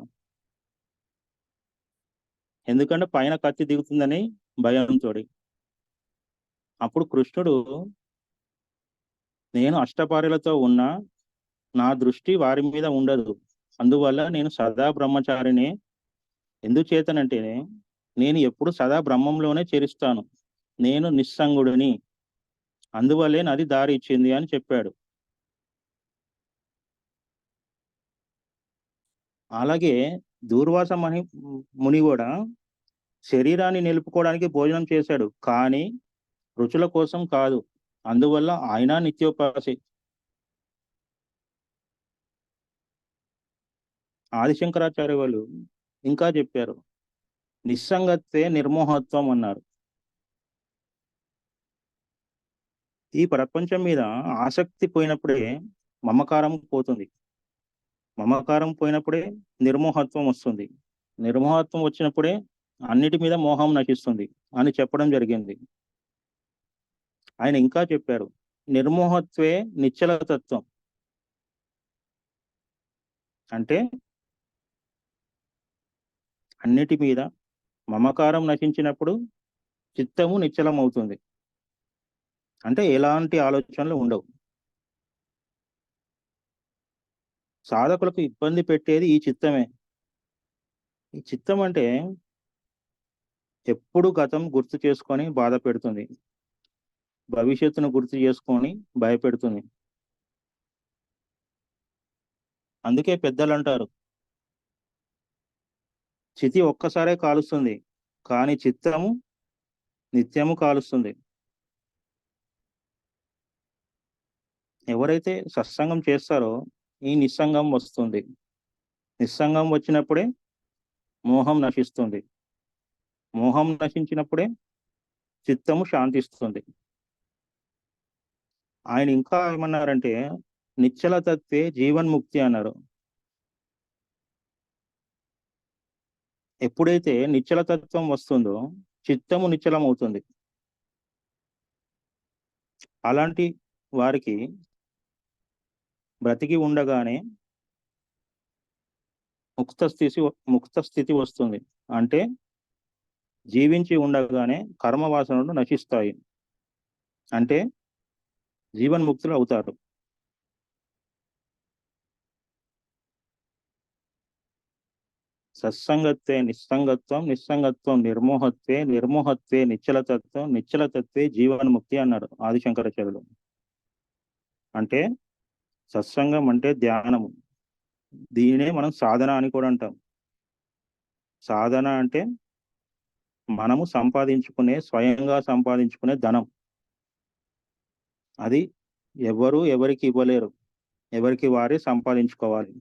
ఎందుకంటే పైన కత్తి దిగుతుందని భయంతో. అప్పుడు కృష్ణుడు, నేను అష్టపారులతో ఉన్నా నా దృష్టి వారి మీద ఉండదు, అందువల్ల నేను సదా బ్రహ్మచారిని. ఎందుచేతనంటే నేను ఎప్పుడు సదా బ్రహ్మంలోనే చేరిస్తాను. నేను నిస్సంగుడిని, అందువల్లే నది దారి ఇచ్చింది అని చెప్పాడు. అలాగే దూర్వాస ముని కూడా శరీరాన్ని నిలుపుకోవడానికి భోజనం చేశాడు, కానీ రుచుల కోసం కాదు. అందువల్ల ఆయన నిత్యోపాసి. ఆదిశంకరాచార్య వాళ్ళు ఇంకా చెప్పారు, నిస్సంగత్వే నిర్మోహత్వం అన్నారు. ఈ ప్రపంచం మీద ఆసక్తి పోయినప్పుడే మమకారం పోతుంది. మమకారం పోయినప్పుడే నిర్మోహత్వం వస్తుంది. నిర్మోహత్వం వచ్చినప్పుడే అన్నిటి మీద మోహం నశిస్తుంది అని చెప్పడం జరిగింది. ఆయన ఇంకా చెప్పారు, నిర్మోహత్వే నిశ్చల తత్వం. అంటే అన్నిటి మీద మమకారం నశించినప్పుడు చిత్తము నిశ్చలం అవుతుంది. అంటే ఎలాంటి ఆలోచనలు ఉండవు. సాధకులకు ఇబ్బంది పెట్టేది ఈ చిత్తమే. ఈ చిత్తం అంటే ఎప్పుడు గతం గుర్తు చేసుకొని బాధ పెడుతుంది, భవిష్యత్తును గుర్తు చేసుకొని భయపెడుతుంది. అందుకే పెద్దలు అంటారు, చితి ఒక్కసారే కాలుస్తుంది, కానీ చిత్తము నిత్యము కాలుస్తుంది. ఎవరైతే సత్సంగం చేస్తారో ఈ నిస్సంగం వస్తుంది. నిస్సంగం వచ్చినప్పుడే మోహం నశిస్తుంది. మోహం నశించినప్పుడే చిత్తము శాంతిస్తుంది. ఆయన ఇంకా ఏమన్నారంటే, నిశ్చల తత్వే జీవన్ముక్తి అన్నారు. ఎప్పుడైతే నిశ్చల తత్వం వస్తుందో చిత్తము నిశ్చలం అవుతుంది. అలాంటి వారికి బ్రతికి ఉండగానే ముక్త స్థితి వస్తుంది. అంటే జీవించి ఉండగానే కర్మ వాసనలు నశిస్తాయి. అంటే జీవన్ముక్తులు అవుతారు. సత్సంగత్వే నిస్సంగత్వం, నిస్సంగత్వం నిర్మోహత్వే, నిర్మోహత్వే నిశ్చలతత్వం, నిశ్చలతత్వే జీవన్ముక్తి అన్నాడు ఆదిశంకరాచార్యులు. అంటే సత్సంగం అంటే ధ్యానము. దీనినే మనం సాధన అని కూడా అంటాం. సాధన అంటే మనము స్వయంగా సంపాదించుకునే ధనం. అది ఎవరు ఎవరికి ఇవ్వలేరు, ఎవరికి వారే సంపాదించుకోవాలి.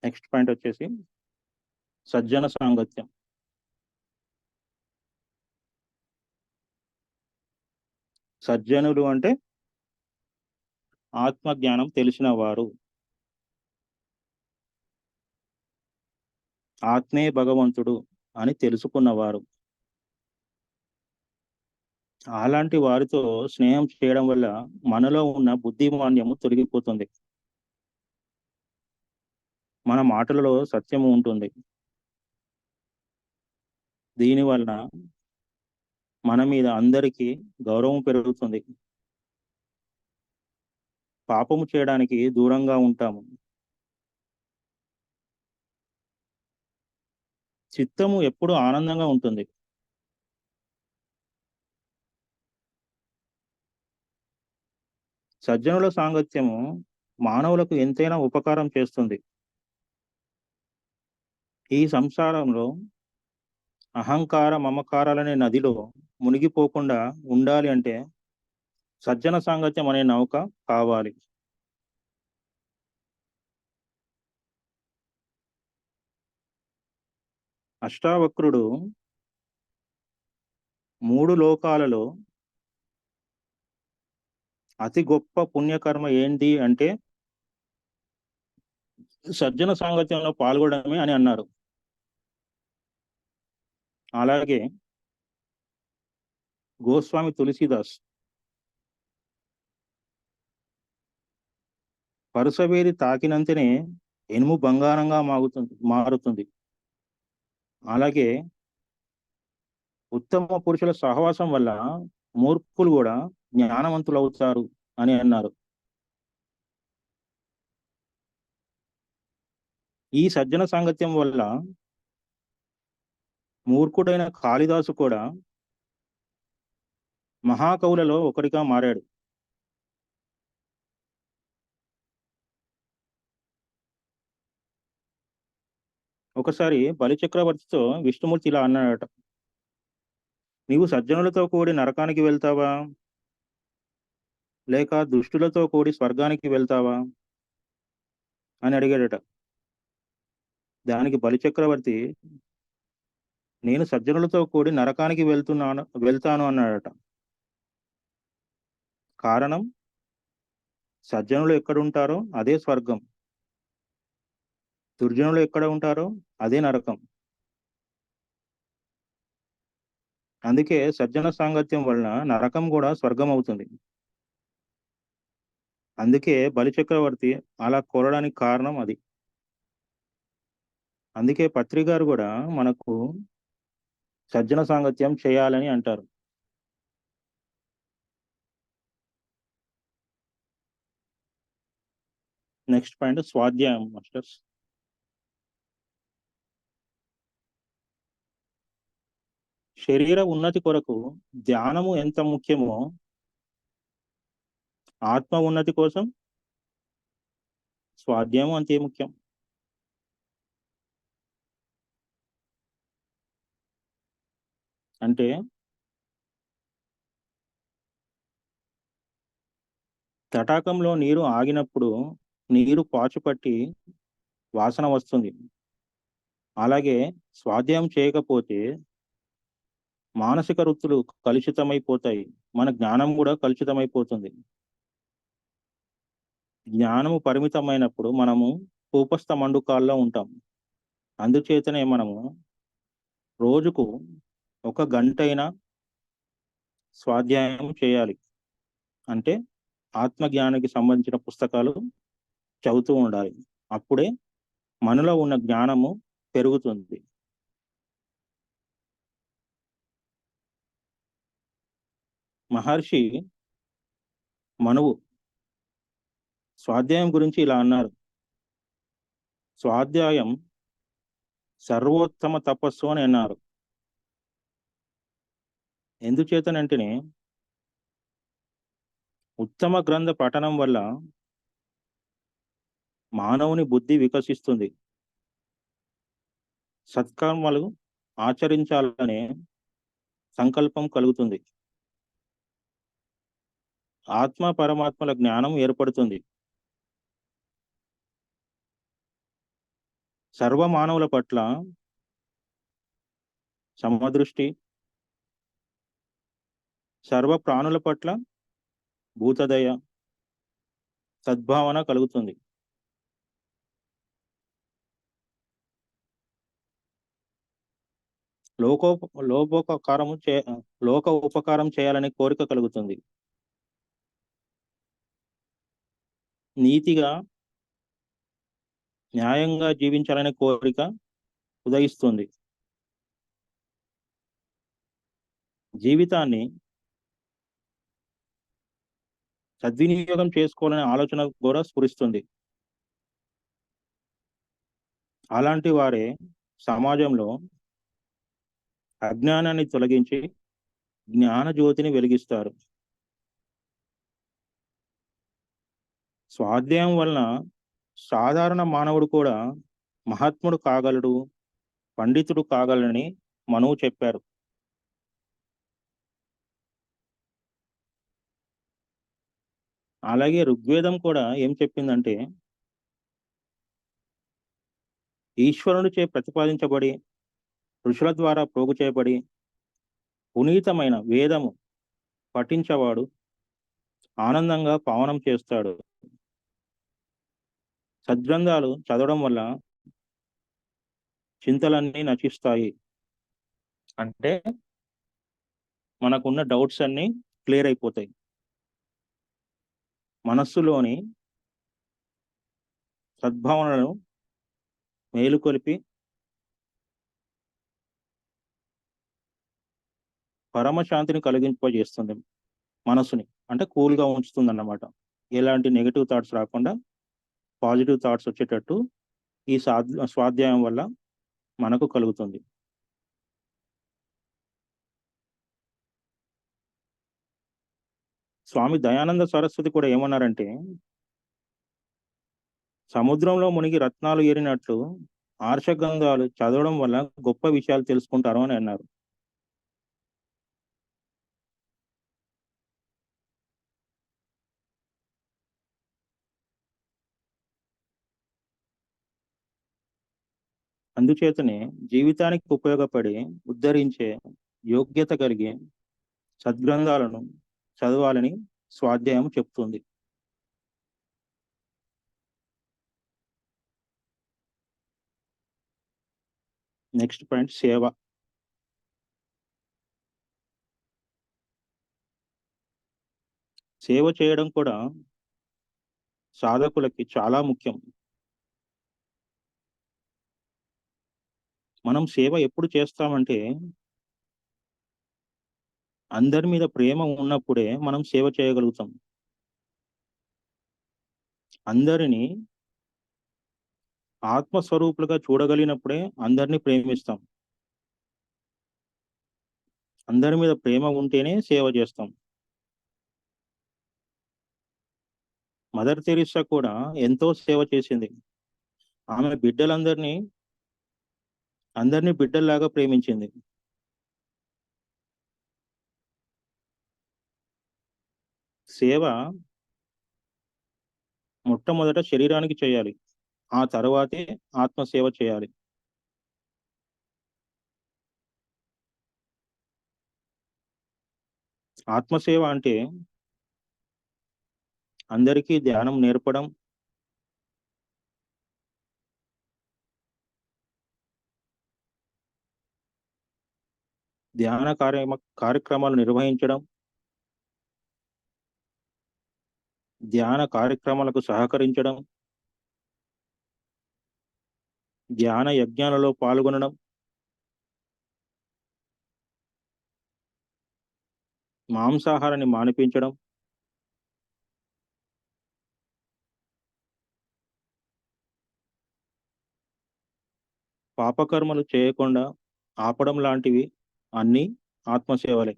నెక్స్ట్ పాయింట్ వచ్చేసి సజ్జన సాంగత్యం. సజ్జనులు అంటే ఆత్మజ్ఞానం తెలిసిన వారు, ఆత్మే భగవంతుడు అని తెలుసుకున్నవారు. అలాంటి వారితో స్నేహం చేయడం వల్ల మనలో ఉన్న బుద్ధిమాన్యము తొలగిపోతుంది. మన మాటలలో సత్యము ఉంటుంది. దీని వలన మన మీద అందరికీ గౌరవం పెరుగుతుంది. పాపము చేయడానికి దూరంగా ఉంటాము. చిత్తము ఎప్పుడు ఆనందంగా ఉంటుంది. సజ్జనుల సాంగత్యము మానవులకు ఎంతైనా ఉపకారం చేస్తుంది. ఈ సంసారంలో అహంకార మమకారాలనే నదిలో మునిగిపోకుండా ఉండాలి అంటే సజ్జన సాంగత్యం అనే నౌక కావాలి. అష్టావక్రుడు 3 లోకాలలో అతి గొప్ప పుణ్యకర్మ ఏంటి అంటే సజ్జన సాంగత్యంలో పాల్గొనడమే అని అన్నారు. అలాగే గోస్వామి తులసీదాస్ పరుసవేది తాకినంతనే ఇనుము బంగారంగా మారుతుంది. అలాగే ఉత్తమ పురుషుల సహవాసం వల్ల మూర్ఖులు కూడా జ్ఞానవంతులు అవుతారు అని అన్నారు. ఈ సజ్జన సాంగత్యం వల్ల మూర్ఖుడైన కాళిదాసు కూడా మహాకవులలో ఒకరిగా మారాడు. ఒకసారి బలిచక్రవర్తితో విష్ణుమూర్తి ఇలా అన్నాడట, నీవు సజ్జనులతో కూడి నరకానికి వెళ్తావా లేక దుష్టులతో కూడి స్వర్గానికి వెళ్తావా అని అడిగాడట. దానికి బలిచక్రవర్తి, నేను సజ్జనులతో కూడి నరకానికి వెళ్తాను అన్నాడట. కారణం, సజ్జనులు ఎక్కడుంటారో అదే స్వర్గం, దుర్జనులు ఎక్కడ ఉంటారో అదే నరకం. అందుకే సజ్జన సాంగత్యం వలన నరకం కూడా స్వర్గం అవుతుంది. అందుకే బలిచక్రవర్తి అలా కోరడానికి కారణం అది. అందుకే పత్రి గారు కూడా మనకు సజ్జన సాంగత్యం చేయాలని అంటారు. నెక్స్ట్ పాయింట్ స్వాధ్యాయం మాస్టర్స్. శరీర ఉన్నతి కొరకు ధ్యానము ఎంత ముఖ్యమో ఆత్మ ఉన్నతి కోసం స్వాధ్యాయం అంతే ముఖ్యం. అంటే తటాకంలో నీరు ఆగినప్పుడు నీరు పాచుపట్టి వాసన వస్తుంది. అలాగే స్వాధ్యాయం చేయకపోతే మానసిక వృత్తులు కలుషితమైపోతాయి, మన జ్ఞానం కూడా కలుషితమైపోతుంది. జ్ఞానము పరిమితమైనప్పుడు మనము కూపస్థ మండుకాల్లో ఉంటాం. అందుచేతనే మనము రోజుకు 1 గంటైనా స్వాధ్యాయం చేయాలి. అంటే ఆత్మజ్ఞానానికి సంబంధించిన పుస్తకాలు చదువుతూ ఉండాలి. అప్పుడే మనలో ఉన్న జ్ఞానము పెరుగుతుంది. మహర్షి మనువు స్వాధ్యాయం గురించి ఇలా అన్నారు, స్వాధ్యాయం సర్వోత్తమ తపస్సు అని అన్నారు. ఎందుచేతనంటేనే ఉత్తమ గ్రంథ పఠనం వల్ల మానవుని బుద్ధి వికసిస్తుంది, సత్కర్మలు ఆచరించాలనే సంకల్పం కలుగుతుంది, ఆత్మ పరమాత్మల జ్ఞానం ఏర్పడుతుంది. సర్వ మానవుల పట్ల సమదృష్టి, సర్వ ప్రాణుల పట్ల భూతదయ, సద్భావన కలుగుతుంది. లోకోపకారము లోక ఉపకారం చేయాలనే కోరిక కలుగుతుంది. నీతిగా న్యాయంగా జీవించాలనే కోరిక ఉదయిస్తుంది. జీవితాన్ని సద్వినియోగం చేసుకోవాలనే ఆలోచన కూడా స్ఫురిస్తుంది. అలాంటి వారే సమాజంలో అజ్ఞానాన్ని తొలగించి జ్ఞాన జ్యోతిని వెలిగిస్తారు. స్వాధ్యాయం వలన సాధారణ మానవుడు కూడా మహాత్ముడు కాగలడు, పండితుడు కాగలడని మనువు చెప్పారు. అలాగే ఋగ్వేదం కూడా ఏం చెప్పిందంటే, ఈశ్వరునిచే ప్రతిపాదించబడి ఋషుల ద్వారా ప్రోగు చేయబడి పునీతమైన వేదము పఠించవాడు ఆనందంగా పావనం చేస్తాడు. సద్గ్రంథాలు చదవడం వల్ల చింతలన్నీ నశిస్తాయి. అంటే మనకున్న డౌట్స్ అన్నీ క్లియర్ అయిపోతాయి. మనస్సులోని సద్భావనలను మేలుకొలిపి పరమశాంతిని కలిగింపజేస్తుంది. మనసుని అంటే కూల్గా ఉంచుతుంది అన్నమాట. ఎలాంటి నెగటివ్ థాట్స్ రాకుండా పాజిటివ్ థాట్స్ వచ్చేటట్టు ఈ స్వాధ్యాయం వల్ల మనకు కలుగుతుంది. స్వామి దయానంద సరస్వతి కూడా ఏమన్నారంటే, సముద్రంలో మునిగి రత్నాలు ఏరినట్లు ఆర్షగంధాలు చదవడం వల్ల గొప్ప విషయాలు తెలుసుకుంటారు అని అన్నారు. అందుచేతనే జీవితానికి ఉపయోగపడి ఉద్ధరించే యోగ్యత కలిగి సద్గ్రంథాలను చదవాలని స్వాధ్యాయం చెప్తుంది. నెక్స్ట్ పాయింట్ సేవ. సేవ చేయడం కూడా సాధకులకి చాలా ముఖ్యం. మనం సేవ ఎప్పుడు చేస్తామంటే, అందరి మీద ప్రేమ ఉన్నప్పుడే మనం సేవ చేయగలుగుతాం. అందరినీ ఆత్మస్వరూపులుగా చూడగలిగినప్పుడే అందరినీ ప్రేమిస్తాం. అందరి మీద ప్రేమ ఉంటేనే సేవ చేస్తాం. మదర్ తెరిసా కూడా ఎంతో సేవ చేసింది. ఆమె అందరినీ బిడ్డల్లాగా ప్రేమించింది. సేవ మొట్టమొదట శరీరానికి చేయాలి, ఆ తర్వాతే ఆత్మసేవ చేయాలి. ఆత్మసేవ అంటే అందరికీ ధ్యానం నేర్పడం, ధ్యాన కార్యక్రమాలు నిర్వహించడం, ధ్యాన కార్యక్రమాలకు సహకరించడం, ధ్యాన యజ్ఞాలలో పాల్గొనడం, మాంసాహారాన్ని మానిపించడం, పాపకర్మలు చేయకుండా ఆపడం లాంటివి అన్నీ ఆత్మసేవలే.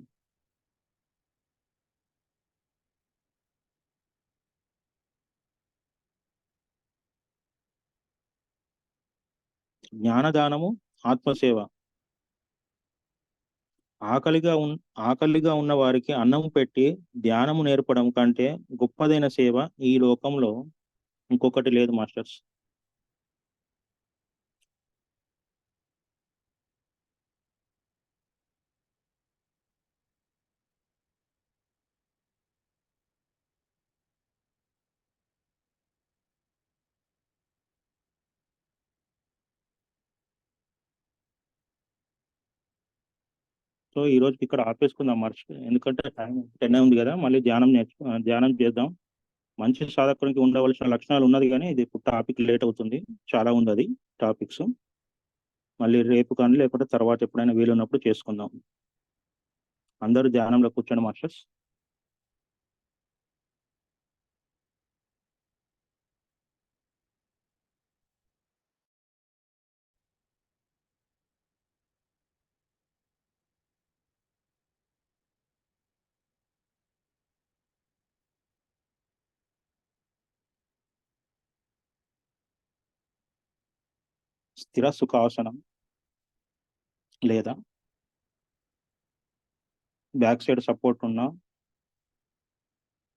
జ్ఞానదానము ఆత్మసేవ. ఆకలిగా ఉన్ ఆకలిగా ఉన్న వారికి అన్నం పెట్టి ధ్యానము నేర్పడం కంటే గొప్పదైన సేవ ఈ లోకంలో ఇంకొకటి లేదు మాస్టర్స్. సో ఈ రోజుకి ఇక్కడ ఆపేసుకుందాం మర్చి, ఎందుకంటే టైం 10 ఉంది కదా, మళ్ళీ ధ్యానం చేద్దాం. మంచి సాధకునికి ఉండవలసిన లక్షణాలు ఉన్నది, కానీ ఇది ఇప్పుడు టాపిక్ లేట్ అవుతుంది, చాలా ఉంది అది టాపిక్స్. మళ్ళీ రేపు కానీ లేకపోతే తర్వాత ఎప్పుడైనా వీలున్నప్పుడు చేసుకుందాం. అందరూ ధ్యానంలో కూర్చోండి మాస్టర్స్. స్థిర సుఖాసనం లేదా బ్యాక్ సైడ్ సపోర్ట్ ఉన్నా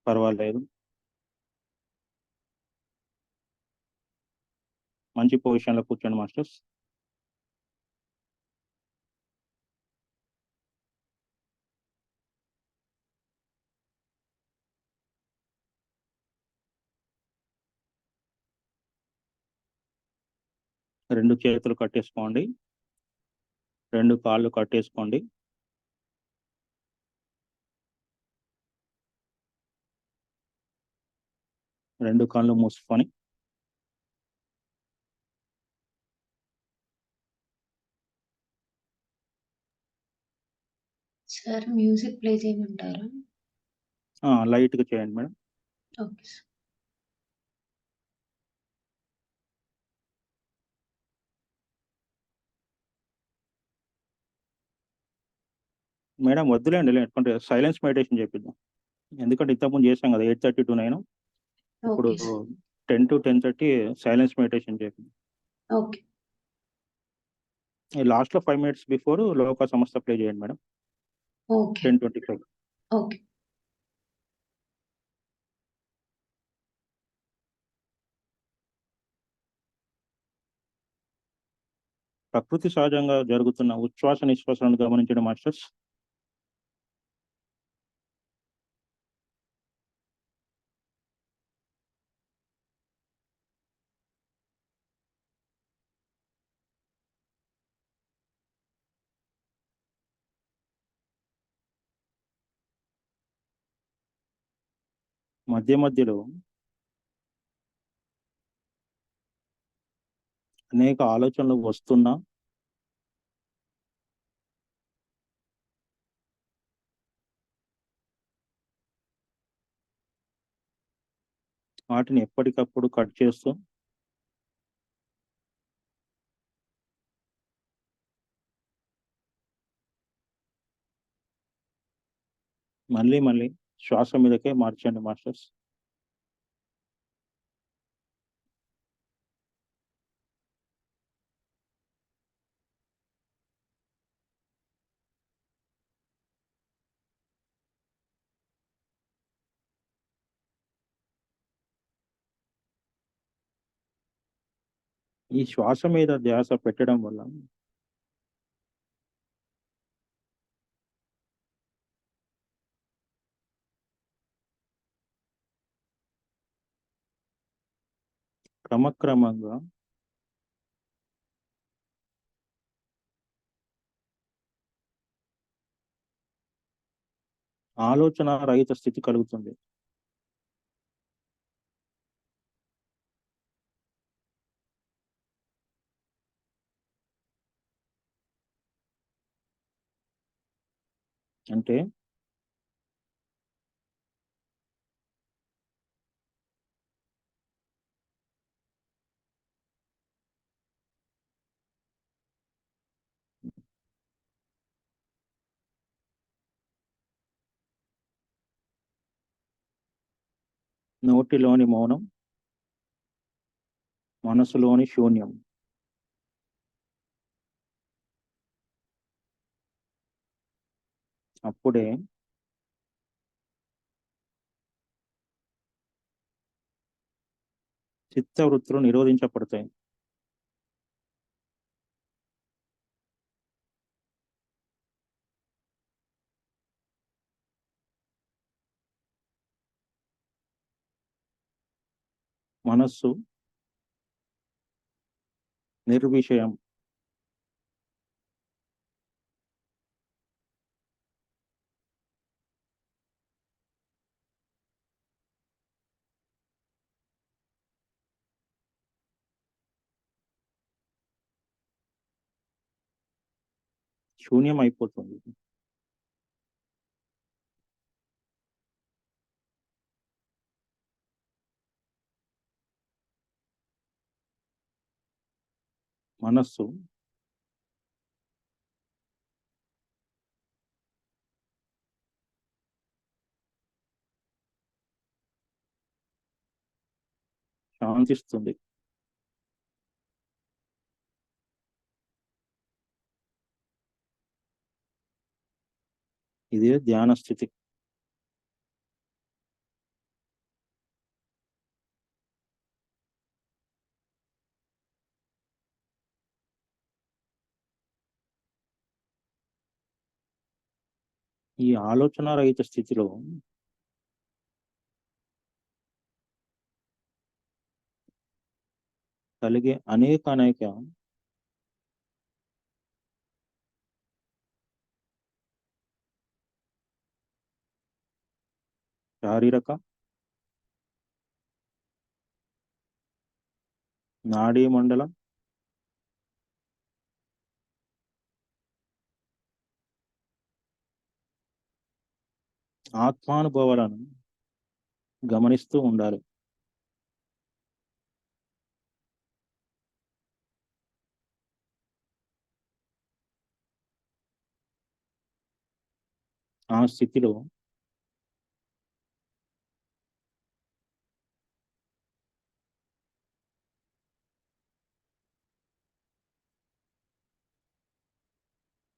పర్వాలేదు. మంచి పొజిషన్లో కూర్చోండి మాస్టర్స్. రెండు చేతులు కట్టేసుకోండి, రెండు కాళ్ళు కట్టేసుకోండి. రెండు కళ్ళు మూసుకొని సార్ మ్యూజిక్ ప్లే చేయమంటారా? లైట్గా చేయండి మేడం. Okay sir. మేడం వద్దులేండి, లేకుంటే సైలెన్స్ మెడిటేషన్ చేపిద్దాం. ఎందుకంటే ఇంతకుముందు చేసాం కదా 8:30 to 9. ఇప్పుడు okay sir. 10 to 10:30 silence meditation చేపిద్దాం. ఓకే. లాస్ట్లో 5 minutes బిఫోర్ లోక సంస్థ ప్లే చేయండి మేడం. ఓకే. 10:25. ఓకే. ప్రకృతి సహజంగా జరుగుతున్న ఉచ్ఛ్వాస నిశ్వాసాలను గమనించడం మాస్టర్స్. మధ్య మధ్యలో అనేక ఆలోచనలు వస్తున్నా వాటిని ఎప్పటికప్పుడు కట్ చేస్తూ మళ్ళీ మళ్ళీ శ్వాస మీదకే మార్చండి మాస్టర్స్. ఈ శ్వాస మీద ధ్యాస పెట్టడం వల్ల క్రమక్రమంగా ఆలోచన రహిత స్థితి కలుగుతుంది. అంటే నోటిలోని మౌనం, మనసులోని శూన్యం. అప్పుడే చిత్తవృత్తులు నిరోధించబడతాయి. మనస్సు నిర్విషయం. శూన్యం అయిపోతుంది. మనస్సు శాంతిస్తుంది. ఇదే ధ్యాన స్థితి. ఈ ఆలోచన రహిత స్థితిలో కలిగే అనేక శారీరక, నాడీ మండల, ఆత్మానుభవాలను గమనిస్తూ ఉండాలి. ఆ స్థితిలో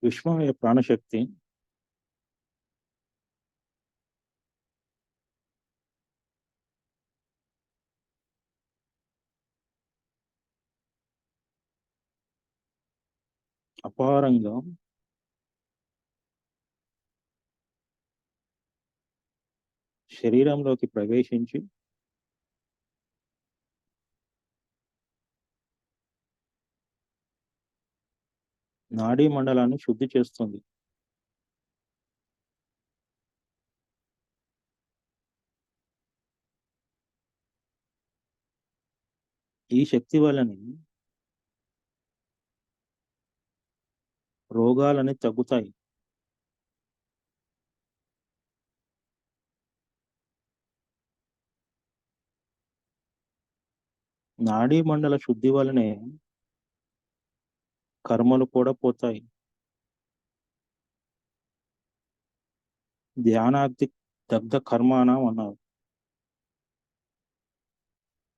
విశ్వమయ ప్రాణశక్తి అపారంగా శరీరంలోకి ప్రవేశించి నాడీ మండలాన్ని శుద్ధి చేస్తుంది. ఈ శక్తి వలని రోగాలని తగ్గుతాయి. నాడీ మండల శుద్ధి వలనే కర్మలు కూడా పోతాయి. ధ్యానాగ్ని దగ్ధ కర్మాణం అన్నారు.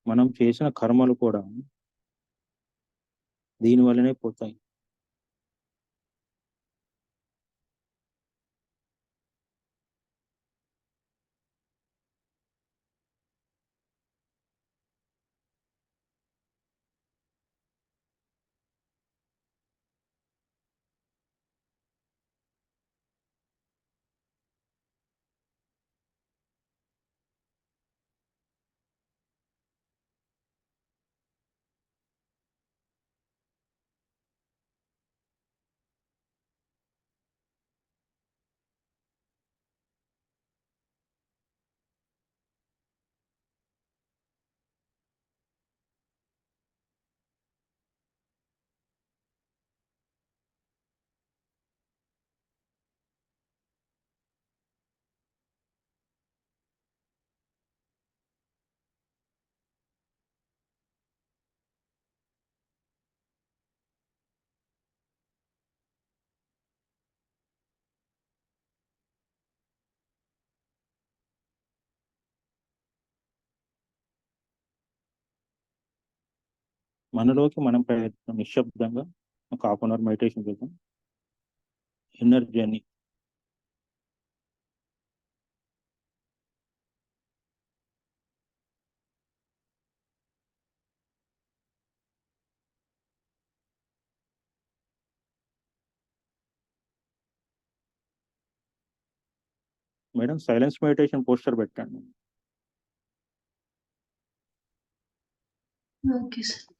మనం చేసిన కర్మలు కూడా దీని వల్లనే పోతాయి. మనలోకి మనం ప్రయత్నం నిశ్శబ్దంగా ఒక హాఫ్ అన్ అవర్ మెడిటేషన్ చేద్దాం. Inner journey. Madam silence meditation poster పెట్టండి. Okay sir.